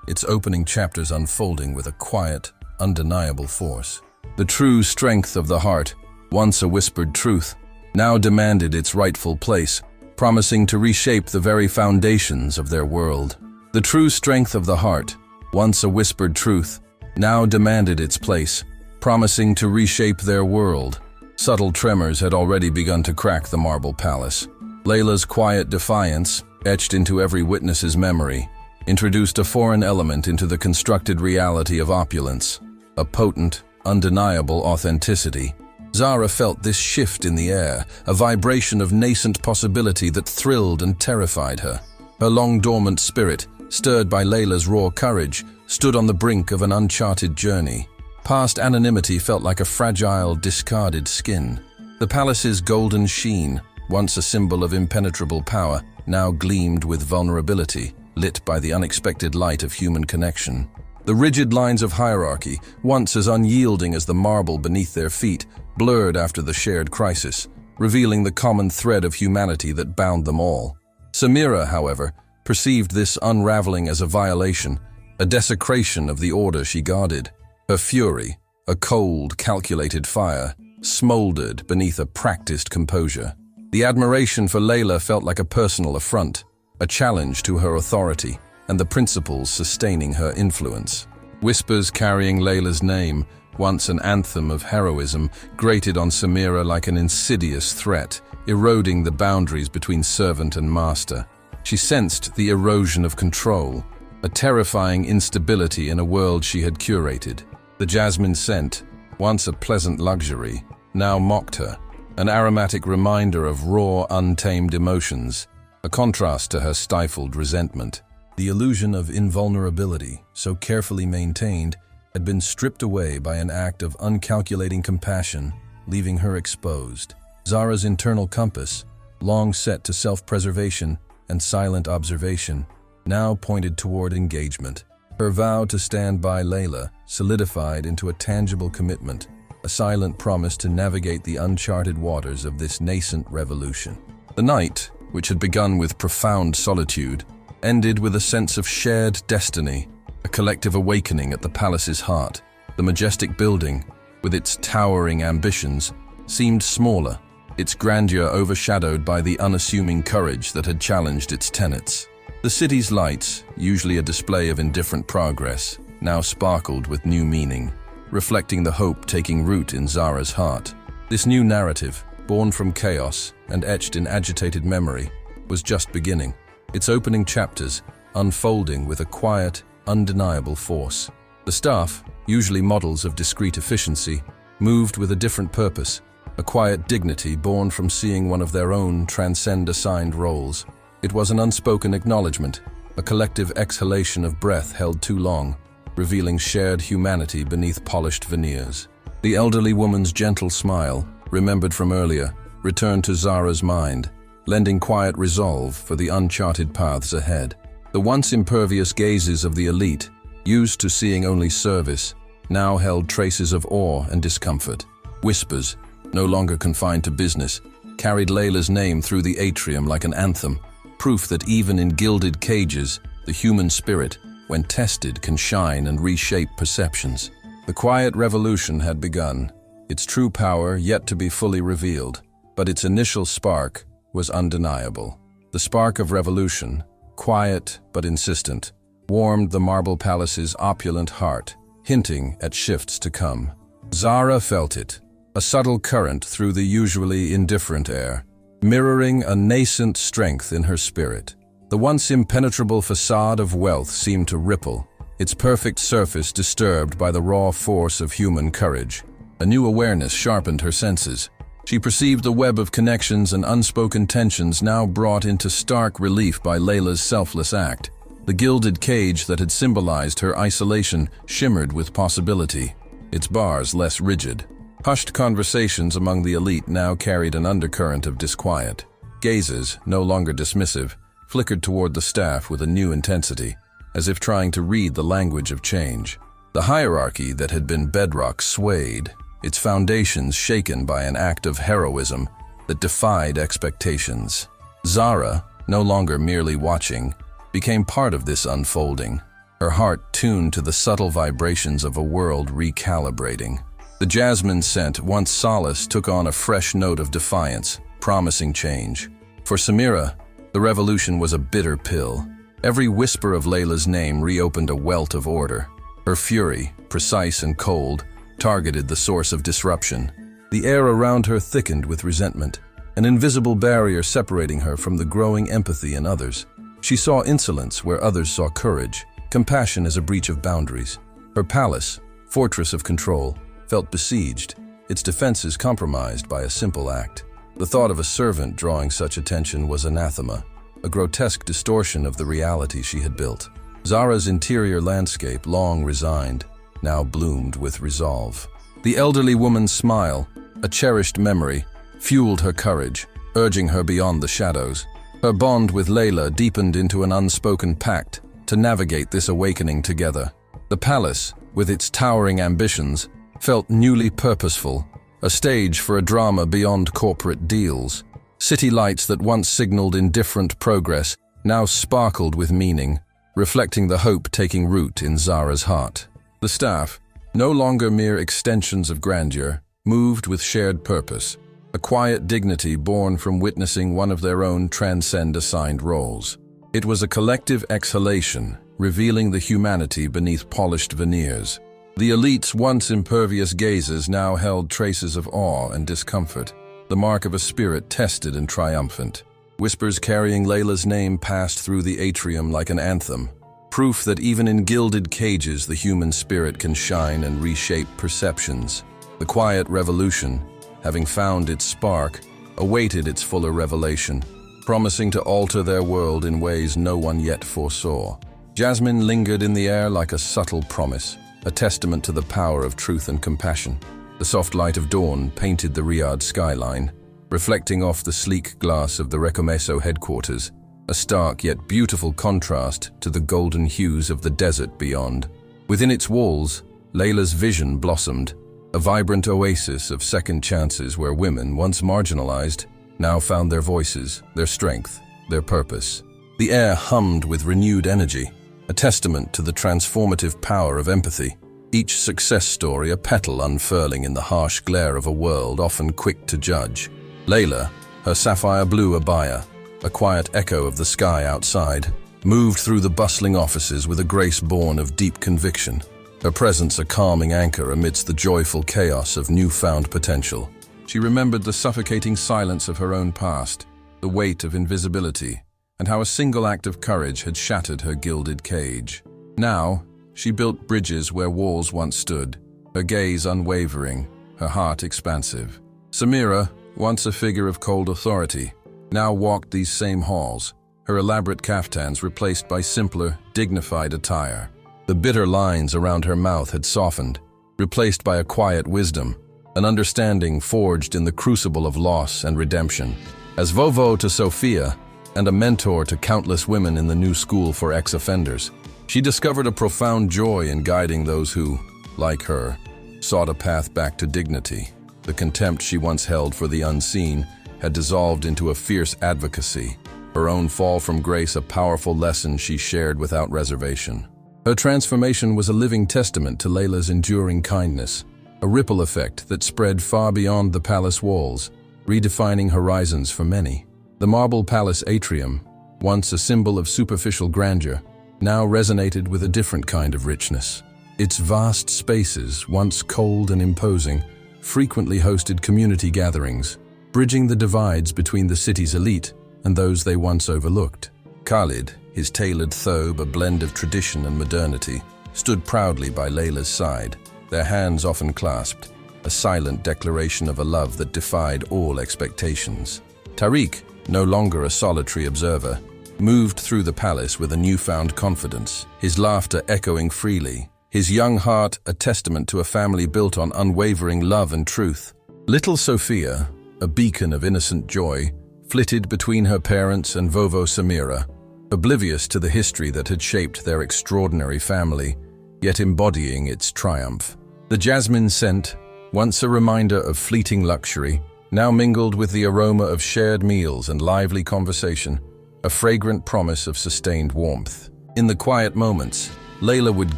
[SPEAKER 1] its opening chapters unfolding with a quiet, undeniable force. The true strength of the heart, once a whispered truth, now demanded its rightful place, promising to reshape the very foundations of their world. The true strength of the heart, once a whispered truth, now demanded its place, promising to reshape their world. Subtle tremors had already begun to crack the marble palace. Layla's quiet defiance, etched into every witness's memory, introduced a foreign element into the constructed reality of opulence, a potent, undeniable authenticity. Zara felt this shift in the air, a vibration of nascent possibility that thrilled and terrified her. Her long-dormant spirit, stirred by Layla's raw courage, stood on the brink of an uncharted journey. Past anonymity felt like a fragile, discarded skin. The palace's golden sheen, once a symbol of impenetrable power, now gleamed with vulnerability, lit by the unexpected light of human connection. The rigid lines of hierarchy, once as unyielding as the marble beneath their feet, blurred after the shared crisis, revealing the common thread of humanity that bound them all. Samira, however, perceived this unraveling as a violation, a desecration of the order she guarded. Her fury, a cold, calculated fire, smoldered beneath a practiced composure. The admiration for Layla felt like a personal affront, a challenge to her authority and the principles sustaining her influence. Whispers carrying Layla's name, once an anthem of heroism, grated on Samira like an insidious threat, eroding the boundaries between servant and master. She sensed the erosion of control, a terrifying instability in a world she had curated. The jasmine scent, once a pleasant luxury, now mocked her, an aromatic reminder of raw, untamed emotions, a contrast to her stifled resentment. The illusion of invulnerability, so carefully maintained, had been stripped away by an act of uncalculating compassion, leaving her exposed. Zara's internal compass, long set to self-preservation and silent observation, now pointed toward engagement. Her vow to stand by Layla solidified into a tangible commitment, a silent promise to navigate the uncharted waters of this nascent revolution. The night, which had begun with profound solitude, ended with a sense of shared destiny, a collective awakening at the palace's heart. The majestic building, with its towering ambitions, seemed smaller, its grandeur overshadowed by the unassuming courage that had challenged its tenets. The city's lights, usually a display of indifferent progress, now sparkled with new meaning, reflecting the hope taking root in Zara's heart. This new narrative, born from chaos and etched in agitated memory, was just beginning, its opening chapters unfolding with a quiet, undeniable force. The staff, usually models of discreet efficiency, moved with a different purpose, a quiet dignity born from seeing one of their own transcend assigned roles. It was an unspoken acknowledgement, a collective exhalation of breath held too long, revealing shared humanity beneath polished veneers. The elderly woman's gentle smile, remembered from earlier, returned to Zara's mind, lending quiet resolve for the uncharted paths ahead. The once impervious gazes of the elite, used to seeing only service, now held traces of awe and discomfort. Whispers, no longer confined to business, carried Layla's name through the atrium like an anthem, proof that even in gilded cages, the human spirit, when tested, can shine and reshape perceptions. The quiet revolution had begun, its true power yet to be fully revealed, but its initial spark was undeniable. The spark of revolution, quiet but insistent, warmed the marble palace's opulent heart, hinting at shifts to come. Zara felt it, a subtle current through the usually indifferent air, mirroring a nascent strength in her spirit. The once impenetrable facade of wealth seemed to ripple, its perfect surface disturbed by the raw force of human courage. A new awareness sharpened her senses. She perceived the web of connections and unspoken tensions now brought into stark relief by Layla's selfless act. The gilded cage that had symbolized her isolation shimmered with possibility, its bars less rigid. Hushed conversations among the elite now carried an undercurrent of disquiet. Gazes, no longer dismissive, flickered toward the staff with a new intensity, as if trying to read the language of change. The hierarchy that had been bedrock swayed, its foundations shaken by an act of heroism that defied expectations. Zara, no longer merely watching, became part of this unfolding, her heart tuned to the subtle vibrations of a world recalibrating. The jasmine scent, once solace, took on a fresh note of defiance, promising change. For Samira, the revolution was a bitter pill. Every whisper of Layla's name reopened a welt of order. Her fury, precise and cold, targeted the source of disruption. The air around her thickened with resentment, an invisible barrier separating her from the growing empathy in others. She saw insolence where others saw courage, compassion as a breach of boundaries. Her palace, fortress of control, felt besieged, its defenses compromised by a simple act. The thought of a servant drawing such attention was anathema, a grotesque distortion of the reality she had built. Zara's interior landscape, long resigned, now bloomed with resolve. The elderly woman's smile, a cherished memory, fueled her courage, urging her beyond the shadows. Her bond with Layla deepened into an unspoken pact to navigate this awakening together. The palace, with its towering ambitions, felt newly purposeful, a stage for a drama beyond corporate deals. City lights that once signaled indifferent progress now sparkled with meaning, reflecting the hope taking root in Zara's heart. The staff, no longer mere extensions of grandeur, moved with shared purpose, a quiet dignity born from witnessing one of their own transcend assigned roles. It was a collective exhalation, revealing the humanity beneath polished veneers. The elite's once impervious gazes now held traces of awe and discomfort, the mark of a spirit tested and triumphant. Whispers carrying Layla's name passed through the atrium like an anthem, proof that even in gilded cages the human spirit can shine and reshape perceptions. The quiet revolution, having found its spark, awaited its fuller revelation, promising to alter their world in ways no one yet foresaw. Jasmine lingered in the air like a subtle promise, a testament to the power of truth and compassion. The soft light of dawn painted the Riyadh skyline, reflecting off the sleek glass of the Recomeso headquarters, a stark yet beautiful contrast to the golden hues of the desert beyond. Within its walls, Layla's vision blossomed, a vibrant oasis of second chances where women, once marginalized, now found their voices, their strength, their purpose. The air hummed with renewed energy, a testament to the transformative power of empathy. Each success story a petal unfurling in the harsh glare of a world often quick to judge. Layla, her sapphire blue abaya, a quiet echo of the sky outside, moved through the bustling offices with a grace born of deep conviction, her presence a calming anchor amidst the joyful chaos of newfound potential. She remembered the suffocating silence of her own past, the weight of invisibility, and how a single act of courage had shattered her gilded cage. Now, she built bridges where walls once stood, her gaze unwavering, her heart expansive. Samira, once a figure of cold authority, now walked these same halls, her elaborate kaftans replaced by simpler, dignified attire. The bitter lines around her mouth had softened, replaced by a quiet wisdom, an understanding forged in the crucible of loss and redemption. As Vovo to Sophia, and a mentor to countless women in the new school for ex-offenders, she discovered a profound joy in guiding those who, like her, sought a path back to dignity. The contempt she once held for the unseen had dissolved into a fierce advocacy, her own fall from grace a powerful lesson she shared without reservation. Her transformation was a living testament to Layla's enduring kindness, a ripple effect that spread far beyond the palace walls, redefining horizons for many. The marble palace atrium, once a symbol of superficial grandeur, now resonated with a different kind of richness. Its vast spaces, once cold and imposing, frequently hosted community gatherings, bridging the divides between the city's elite and those they once overlooked. Khalid, his tailored thobe a blend of tradition and modernity, stood proudly by Layla's side, their hands often clasped, a silent declaration of a love that defied all expectations. Tariq, no longer a solitary observer, moved through the palace with a newfound confidence, his laughter echoing freely, his young heart a testament to a family built on unwavering love and truth. Little Sophia, a beacon of innocent joy, flitted between her parents and Vovo Samira, oblivious to the history that had shaped their extraordinary family, yet embodying its triumph. The jasmine scent, once a reminder of fleeting luxury, now mingled with the aroma of shared meals and lively conversation, a fragrant promise of sustained warmth. In the quiet moments, Layla would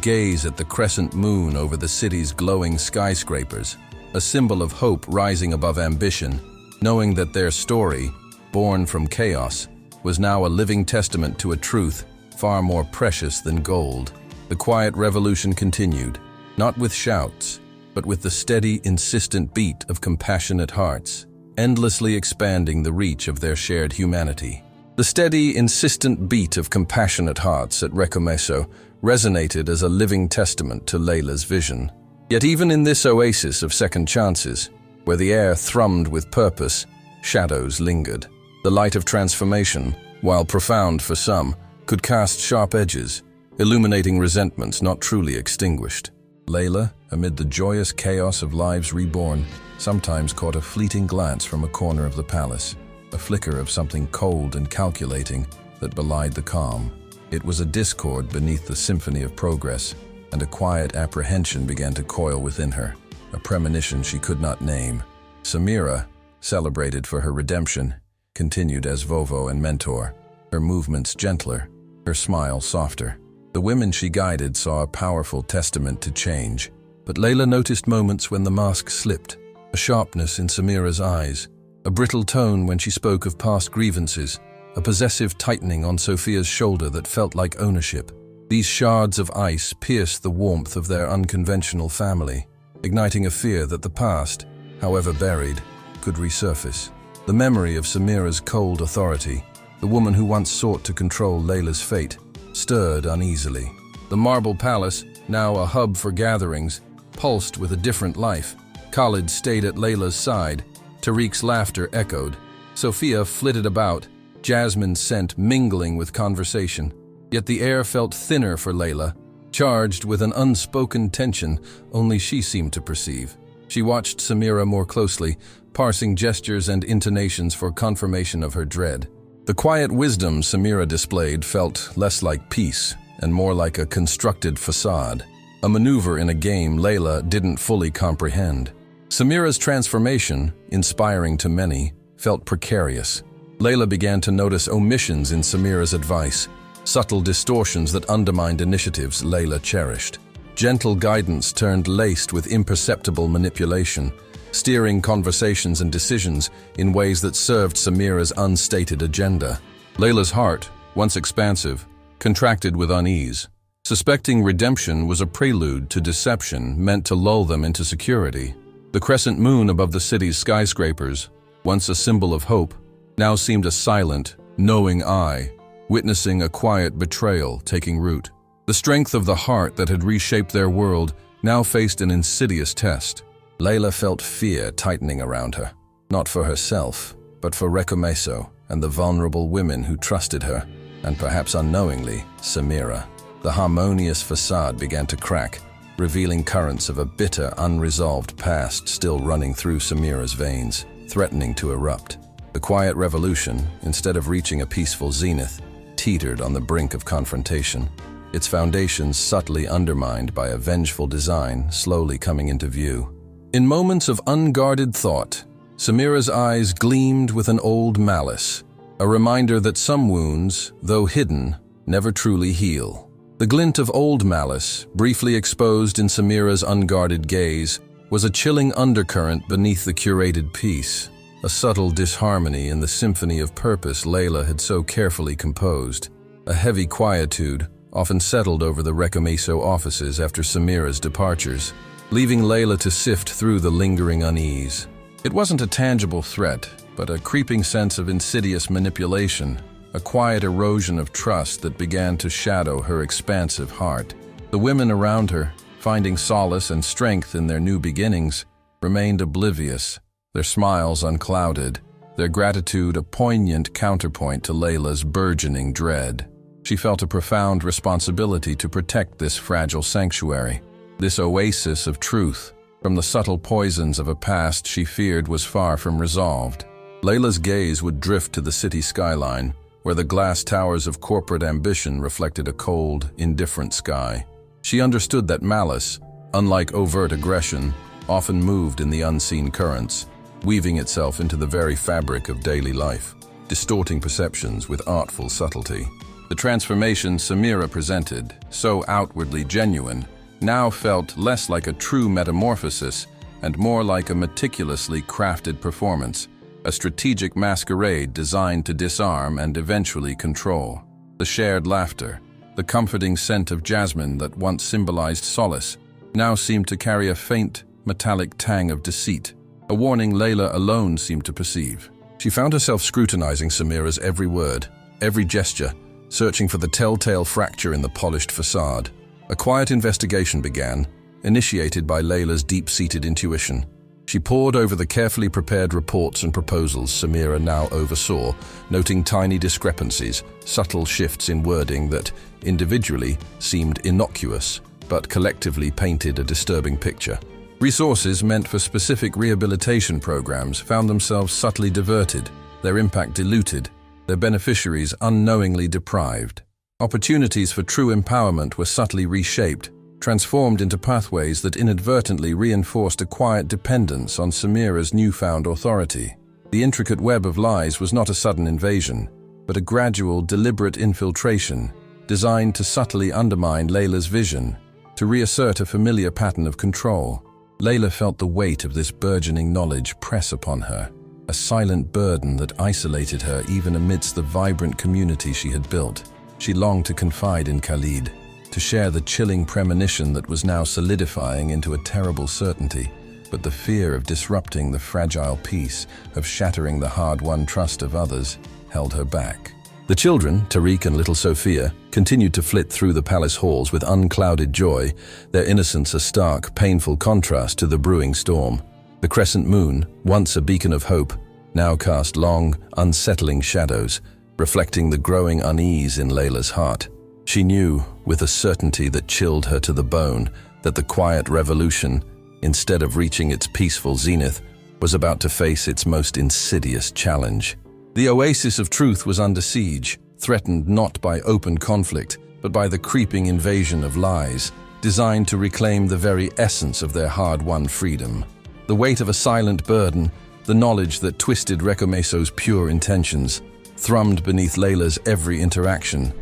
[SPEAKER 1] gaze at the crescent moon over the city's glowing skyscrapers, a symbol of hope rising above ambition, knowing that their story, born from chaos, was now a living testament to a truth far more precious than gold. The quiet revolution continued, not with shouts, but with the steady, insistent beat of compassionate hearts, endlessly expanding the reach of their shared humanity. The steady, insistent beat of compassionate hearts at Recomeso resonated as a living testament to Layla's vision. Yet even in this oasis of second chances, where the air thrummed with purpose, shadows lingered. The light of transformation, while profound for some, could cast sharp edges, illuminating resentments not truly extinguished. Layla, amid the joyous chaos of lives reborn, sometimes caught a fleeting glance from a corner of the palace, a flicker of something cold and calculating that belied the calm. It was a discord beneath the symphony of progress, and a quiet apprehension began to coil within her, a premonition she could not name. Samira, celebrated for her redemption, continued as Vovo and mentor, her movements gentler, her smile softer. The women she guided saw a powerful testament to change, but Layla noticed moments when the mask slipped, a sharpness in Samira's eyes, a brittle tone when she spoke of past grievances, a possessive tightening on Sophia's shoulder that felt like ownership. These shards of ice pierced the warmth of their unconventional family, igniting a fear that the past, however buried, could resurface. The memory of Samira's cold authority, the woman who once sought to control Layla's fate, stirred uneasily. The marble palace, now a hub for gatherings, pulsed with a different life. Khalid stayed at Layla's side. Tariq's laughter echoed. Sophia flitted about, jasmine scent mingling with conversation. Yet the air felt thinner for Layla, charged with an unspoken tension only she seemed to perceive. She watched Samira more closely, parsing gestures and intonations for confirmation of her dread. The quiet wisdom Samira displayed felt less like peace and more like a constructed facade, a maneuver in a game Layla didn't fully comprehend. Samira's transformation, inspiring to many, felt precarious. Layla began to notice omissions in Samira's advice, subtle distortions that undermined initiatives Layla cherished. Gentle guidance turned laced with imperceptible manipulation, steering conversations and decisions in ways that served Samira's unstated agenda. Layla's heart, once expansive, contracted with unease. Suspecting redemption was a prelude to deception meant to lull them into security. The crescent moon above the city's skyscrapers, once a symbol of hope, now seemed a silent, knowing eye, witnessing a quiet betrayal taking root. The strength of the heart that had reshaped their world now faced an insidious test. Layla felt fear tightening around her, not for herself, but for Recomeso and the vulnerable women who trusted her, and perhaps unknowingly, Samira. The harmonious facade began to crack, revealing currents of a bitter, unresolved past still running through Samira's veins, threatening to erupt. The quiet revolution, instead of reaching a peaceful zenith, teetered on the brink of confrontation, its foundations subtly undermined by a vengeful design slowly coming into view. In moments of unguarded thought, Samira's eyes gleamed with an old malice, a reminder that some wounds, though hidden, never truly heal. The glint of old malice, briefly exposed in Samira's unguarded gaze, was a chilling undercurrent beneath the curated peace, a subtle disharmony in the symphony of purpose Layla had so carefully composed. A heavy quietude often settled over the Recomeso offices after Samira's departures, leaving Layla to sift through the lingering unease. It wasn't a tangible threat, but a creeping sense of insidious manipulation, a quiet erosion of trust that began to shadow her expansive heart. The women around her, finding solace and strength in their new beginnings, remained oblivious, their smiles unclouded, their gratitude a poignant counterpoint to Layla's burgeoning dread. She felt a profound responsibility to protect this fragile sanctuary, this oasis of truth, from the subtle poisons of a past she feared was far from resolved. Layla's gaze would drift to the city skyline, where the glass towers of corporate ambition reflected a cold, indifferent sky. She understood that malice, unlike overt aggression, often moved in the unseen currents, weaving itself into the very fabric of daily life, distorting perceptions with artful subtlety. The transformation Samira presented, so outwardly genuine, now felt less like a true metamorphosis and more like a meticulously crafted performance, a strategic masquerade designed to disarm and eventually control. The shared laughter, the comforting scent of jasmine that once symbolized solace, now seemed to carry a faint, metallic tang of deceit, a warning Layla alone seemed to perceive. She found herself scrutinizing Samira's every word, every gesture, searching for the telltale fracture in the polished facade. A quiet investigation began, initiated by Layla's deep-seated intuition. She pored over the carefully prepared reports and proposals Samira now oversaw, noting tiny discrepancies, subtle shifts in wording that, individually, seemed innocuous, but collectively painted a disturbing picture. Resources meant for specific rehabilitation programs found themselves subtly diverted, their impact diluted, their beneficiaries unknowingly deprived. Opportunities for true empowerment were subtly reshaped, transformed into pathways that inadvertently reinforced a quiet dependence on Samira's newfound authority. The intricate web of lies was not a sudden invasion, but a gradual, deliberate infiltration designed to subtly undermine Layla's vision, to reassert a familiar pattern of control. Layla felt the weight of this burgeoning knowledge press upon her, a silent burden that isolated her even amidst the vibrant community she had built. She longed to confide in Khalid, to share the chilling premonition that was now solidifying into a terrible certainty, but the fear of disrupting the fragile peace, of shattering the hard-won trust of others, held her back. The children, Tariq and little Sophia, continued to flit through the palace halls with unclouded joy, their innocence a stark, painful contrast to the brewing storm. The crescent moon, once a beacon of hope, now cast long, unsettling shadows, reflecting the growing unease in Layla's heart. She knew, with a certainty that chilled her to the bone, that the quiet revolution, instead of reaching its peaceful zenith, was about to face its most insidious challenge. The oasis of truth was under siege, threatened not by open conflict, but by the creeping invasion of lies, designed to reclaim the very essence of their hard-won freedom. The weight of a silent burden, the knowledge that twisted Recomeso's pure intentions, thrummed beneath Layla's every interaction.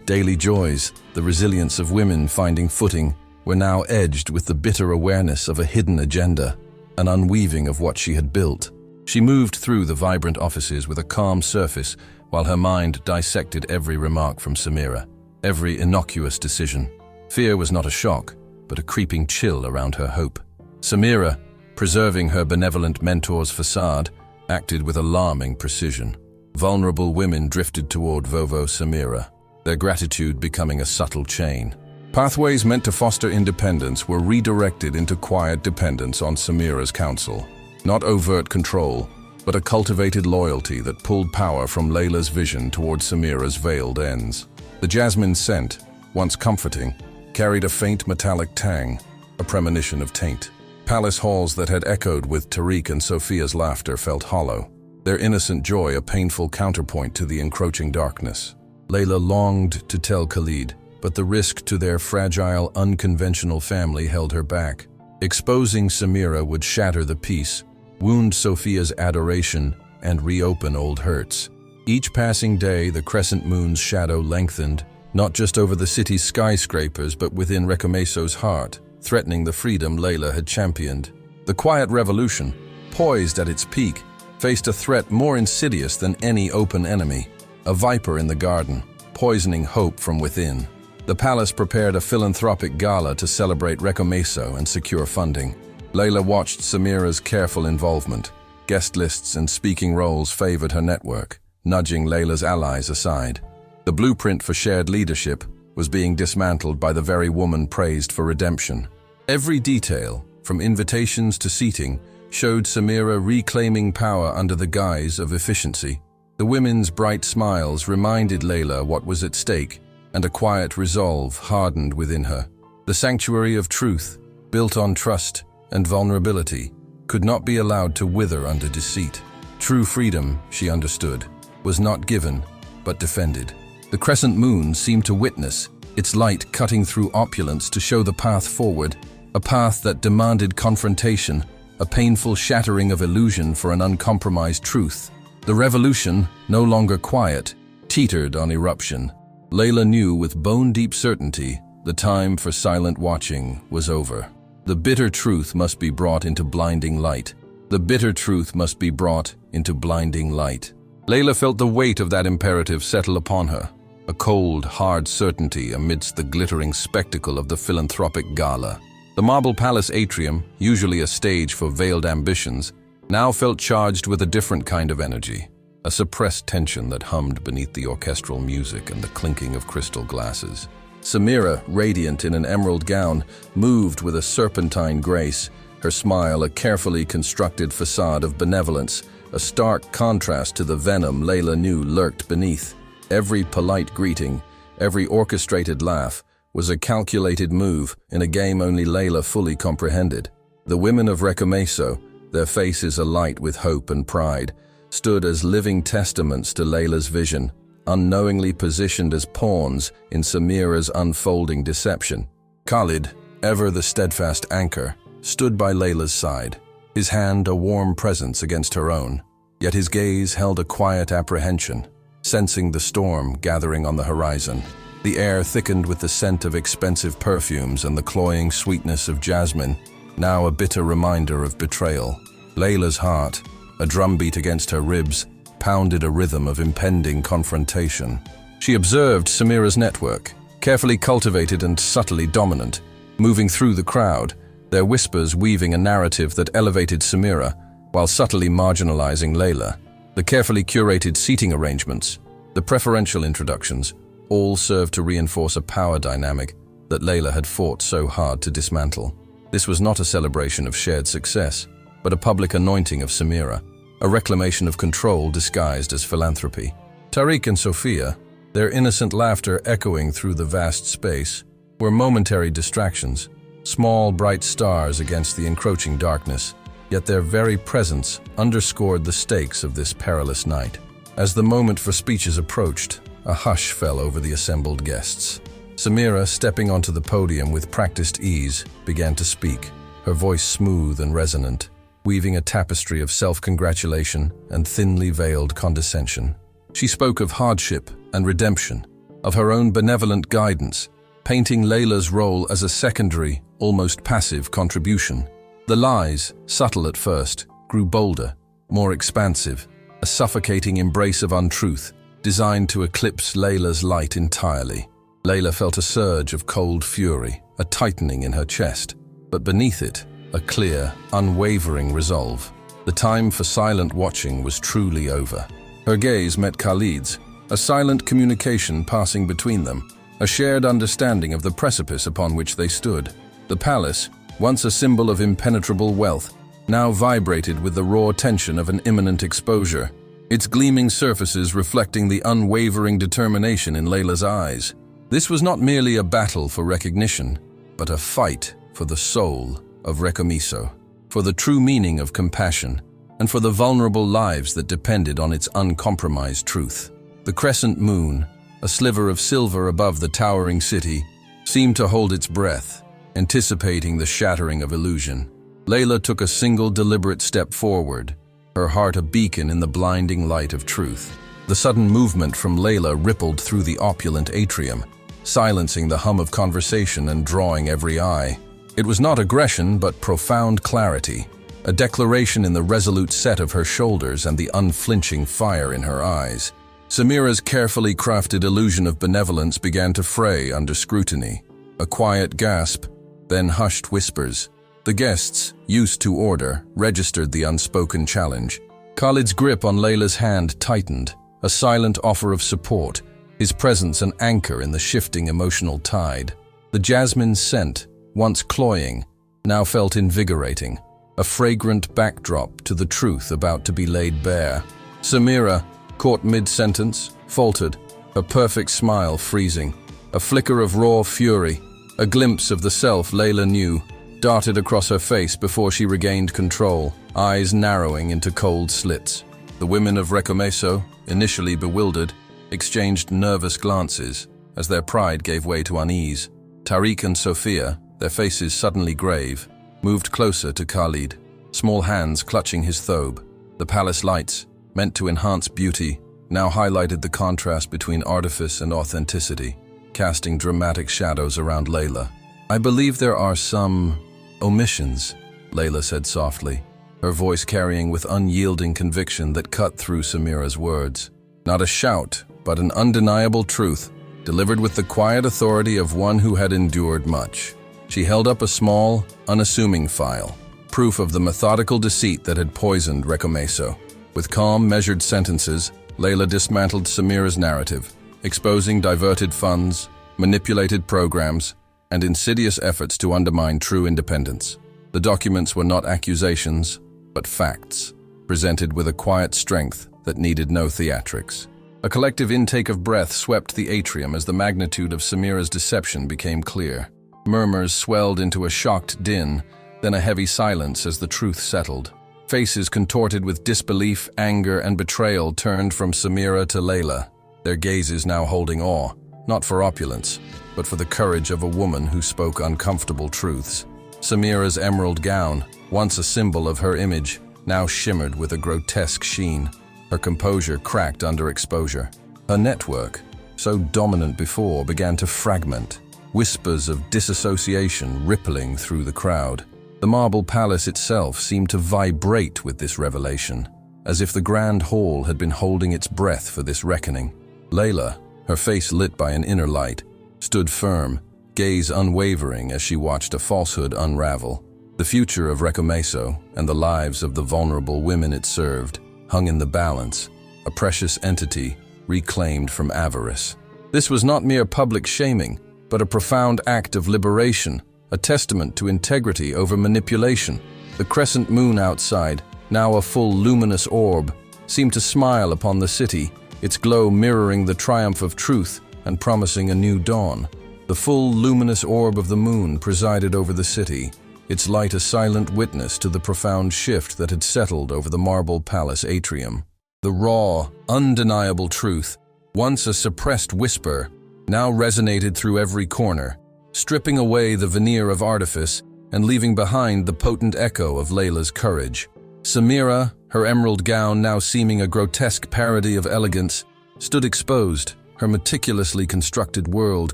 [SPEAKER 1] Daily joys, the resilience of women finding footing, were now edged with the bitter awareness of a hidden agenda, an unweaving of what she had built. She moved through the vibrant offices with a calm surface while her mind dissected every remark from Samira, every innocuous decision. Fear was not a shock, but a creeping chill around her hope. Samira, preserving her benevolent mentor's facade, acted with alarming precision. Vulnerable women drifted toward Vovo Samira, their gratitude becoming a subtle chain. Pathways meant to foster independence were redirected into quiet dependence on Samira's counsel. Not overt control, but a cultivated loyalty that pulled power from Layla's vision toward Samira's veiled ends. The jasmine scent, once comforting, carried a faint metallic tang, a premonition of taint. Palace halls that had echoed with Tariq and Sophia's laughter felt hollow, their innocent joy a painful counterpoint to the encroaching darkness. Layla longed to tell Khalid, but the risk to their fragile, unconventional family held her back. Exposing Samira would shatter the peace, wound Sophia's adoration, and reopen old hurts. Each passing day, the crescent moon's shadow lengthened, not just over the city's skyscrapers, but within Recomeso's heart, threatening the freedom Layla had championed. The quiet revolution, poised at its peak, faced a threat more insidious than any open enemy, a viper in the garden, poisoning hope from within. The palace prepared a philanthropic gala to celebrate Recomeso and secure funding. Layla watched Samira's careful involvement. Guest lists and speaking roles favored her network, nudging Layla's allies aside. The blueprint for shared leadership was being dismantled by the very woman praised for redemption. Every detail, from invitations to seating, showed Samira reclaiming power under the guise of efficiency. The women's bright smiles reminded Layla what was at stake, and a quiet resolve hardened within her. The sanctuary of truth, built on trust and vulnerability, could not be allowed to wither under deceit. True freedom, she understood, was not given, but defended. The crescent moon seemed to witness, its light cutting through opulence to show the path forward, a path that demanded confrontation, a painful shattering of illusion for an uncompromised truth. The revolution, no longer quiet, teetered on eruption. Layla knew with bone-deep certainty the time for silent watching was over. The bitter truth must be brought into blinding light. The bitter truth must be brought into blinding light. Layla felt the weight of that imperative settle upon her, a cold, hard certainty amidst the glittering spectacle of the philanthropic gala. The marble palace atrium, usually a stage for veiled ambitions, now felt charged with a different kind of energy, a suppressed tension that hummed beneath the orchestral music and the clinking of crystal glasses. Samira, radiant in an emerald gown, moved with a serpentine grace, her smile a carefully constructed facade of benevolence, a stark contrast to the venom Layla knew lurked beneath. Every polite greeting, every orchestrated laugh, was a calculated move in a game only Layla fully comprehended. The women of Recomeso, their faces alight with hope and pride, stood as living testaments to Layla's vision, unknowingly positioned as pawns in Samira's unfolding deception. Khalid, ever the steadfast anchor, stood by Layla's side, his hand a warm presence against her own, yet his gaze held a quiet apprehension, sensing the storm gathering on the horizon. The air thickened with the scent of expensive perfumes and the cloying sweetness of jasmine, now a bitter reminder of betrayal. Layla's heart, a drumbeat against her ribs, pounded a rhythm of impending confrontation. She observed Samira's network, carefully cultivated and subtly dominant, moving through the crowd, their whispers weaving a narrative that elevated Samira while subtly marginalizing Layla. The carefully curated seating arrangements, the preferential introductions, all served to reinforce a power dynamic that Layla had fought so hard to dismantle. This was not a celebration of shared success, but a public anointing of Samira, a reclamation of control disguised as philanthropy. Tariq and Sophia, their innocent laughter echoing through the vast space, were momentary distractions, small bright stars against the encroaching darkness, yet their very presence underscored the stakes of this perilous night. As the moment for speeches approached, a hush fell over the assembled guests. Samira, stepping onto the podium with practiced ease, began to speak, her voice smooth and resonant, weaving a tapestry of self-congratulation and thinly veiled condescension. She spoke of hardship and redemption, of her own benevolent guidance, painting Layla's role as a secondary, almost passive contribution. The lies, subtle at first, grew bolder, more expansive, a suffocating embrace of untruth, designed to eclipse Layla's light entirely. Layla felt a surge of cold fury, a tightening in her chest, but beneath it, a clear, unwavering resolve. The time for silent watching was truly over. Her gaze met Khalid's, a silent communication passing between them, a shared understanding of the precipice upon which they stood. The palace, once a symbol of impenetrable wealth, now vibrated with the raw tension of an imminent exposure, its gleaming surfaces reflecting the unwavering determination in Layla's eyes. This was not merely a battle for recognition, but a fight for the soul of Recomeso, for the true meaning of compassion, and for the vulnerable lives that depended on its uncompromised truth. The crescent moon, a sliver of silver above the towering city, seemed to hold its breath, anticipating the shattering of illusion. Layla took a single deliberate step forward, her heart a beacon in the blinding light of truth. The sudden movement from Layla rippled through the opulent atrium, silencing the hum of conversation and drawing every eye. It was not aggression, but profound clarity, a declaration in the resolute set of her shoulders and the unflinching fire in her eyes. Samira's carefully crafted illusion of benevolence began to fray under scrutiny. A quiet gasp, then hushed whispers. The guests, used to order, registered the unspoken challenge. Khalid's grip on Layla's hand tightened, a silent offer of support, his presence an anchor in the shifting emotional tide. The jasmine scent, once cloying, now felt invigorating, a fragrant backdrop to the truth about to be laid bare. Samira, caught mid-sentence, faltered, her perfect smile freezing. A flicker of raw fury, a glimpse of the self Layla knew, darted across her face before she regained control, eyes narrowing into cold slits. The women of Recomeso, initially bewildered, exchanged nervous glances as their pride gave way to unease. Tariq and Sophia, their faces suddenly grave, moved closer to Khalid, small hands clutching his thobe. The palace lights, meant to enhance beauty, now highlighted the contrast between artifice and authenticity, casting dramatic shadows around Layla. "I believe there are some omissions," Layla said softly, her voice carrying with unyielding conviction that cut through Samira's words. Not a shout, but an undeniable truth, delivered with the quiet authority of one who had endured much. She held up a small, unassuming file, proof of the methodical deceit that had poisoned Recomeso. With calm, measured sentences, Layla dismantled Samira's narrative, exposing diverted funds, manipulated programs, and insidious efforts to undermine true independence. The documents were not accusations, but facts, presented with a quiet strength that needed no theatrics. A collective intake of breath swept the atrium as the magnitude of Samira's deception became clear. Murmurs swelled into a shocked din, then a heavy silence as the truth settled. Faces contorted with disbelief, anger, and betrayal turned from Samira to Layla, their gazes now holding awe, not for opulence, but for the courage of a woman who spoke uncomfortable truths. Samira's emerald gown, once a symbol of her image, now shimmered with a grotesque sheen. Her composure cracked under exposure. Her network, so dominant before, began to fragment, whispers of disassociation rippling through the crowd. The marble palace itself seemed to vibrate with this revelation, as if the grand hall had been holding its breath for this reckoning. Layla, her face lit by an inner light, stood firm, gaze unwavering as she watched a falsehood unravel. The future of Recomeso and the lives of the vulnerable women it served hung in the balance, a precious entity reclaimed from avarice. This was not mere public shaming, but a profound act of liberation, a testament to integrity over manipulation. The crescent moon outside, now a full luminous orb, seemed to smile upon the city, its glow mirroring the triumph of truth and promising a new dawn. The full luminous orb of the moon presided over the city, its light a silent witness to the profound shift that had settled over the marble palace atrium. The raw, undeniable truth, once a suppressed whisper, now resonated through every corner, stripping away the veneer of artifice and leaving behind the potent echo of Layla's courage. Samira, her emerald gown now seeming a grotesque parody of elegance, stood exposed, her meticulously constructed world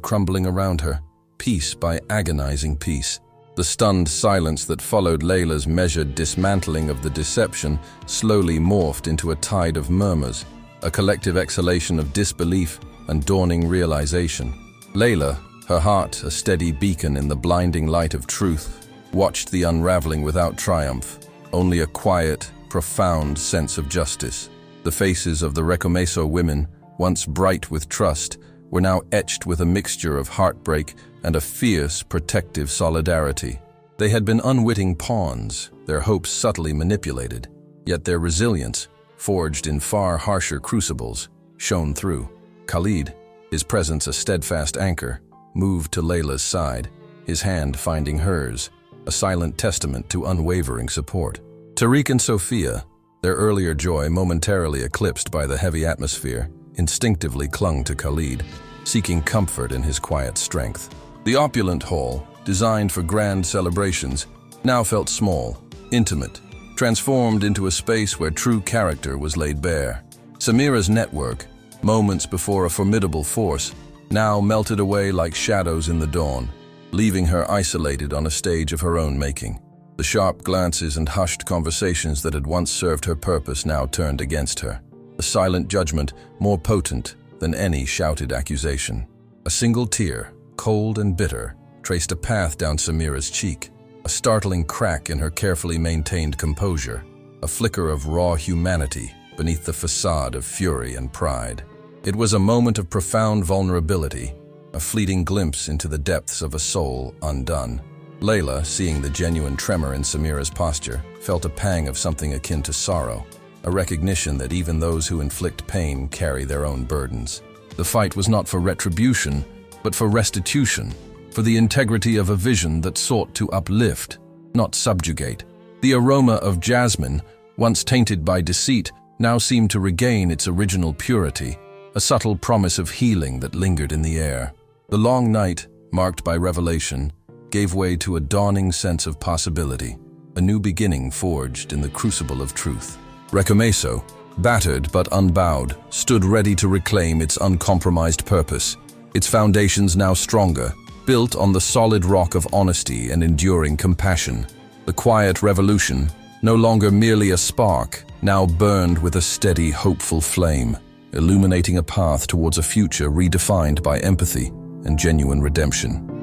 [SPEAKER 1] crumbling around her, piece by agonizing piece. The stunned silence that followed Layla's measured dismantling of the deception slowly morphed into a tide of murmurs, a collective exhalation of disbelief and dawning realization. Layla, her heart a steady beacon in the blinding light of truth, watched the unraveling without triumph, only a quiet, profound sense of justice. The faces of the Recomeso women, once bright with trust, were now etched with a mixture of heartbreak and a fierce, protective solidarity. They had been unwitting pawns, their hopes subtly manipulated, yet their resilience, forged in far harsher crucibles, shone through. Khalid, his presence a steadfast anchor, moved to Layla's side, his hand finding hers, a silent testament to unwavering support. Tariq and Sophia, their earlier joy momentarily eclipsed by the heavy atmosphere, instinctively clung to Khalid, seeking comfort in his quiet strength. The opulent hall, designed for grand celebrations, now felt small, intimate, transformed into a space where true character was laid bare. Samira's network, moments before a formidable force, now melted away like shadows in the dawn, leaving her isolated on a stage of her own making. The sharp glances and hushed conversations that had once served her purpose now turned against her. A silent judgment more potent than any shouted accusation. A single tear, cold and bitter, traced a path down Samira's cheek, a startling crack in her carefully maintained composure, a flicker of raw humanity beneath the facade of fury and pride. It was a moment of profound vulnerability, a fleeting glimpse into the depths of a soul undone. Layla, seeing the genuine tremor in Samira's posture, felt a pang of something akin to sorrow, a recognition that even those who inflict pain carry their own burdens. The fight was not for retribution, but for restitution, for the integrity of a vision that sought to uplift, not subjugate. The aroma of jasmine, once tainted by deceit, now seemed to regain its original purity, a subtle promise of healing that lingered in the air. The long night, marked by revelation, gave way to a dawning sense of possibility, a new beginning forged in the crucible of truth. Recomeso, battered but unbowed, stood ready to reclaim its uncompromised purpose, its foundations now stronger, built on the solid rock of honesty and enduring compassion. The quiet revolution, no longer merely a spark, now burned with a steady, hopeful flame, illuminating a path towards a future redefined by empathy and genuine redemption.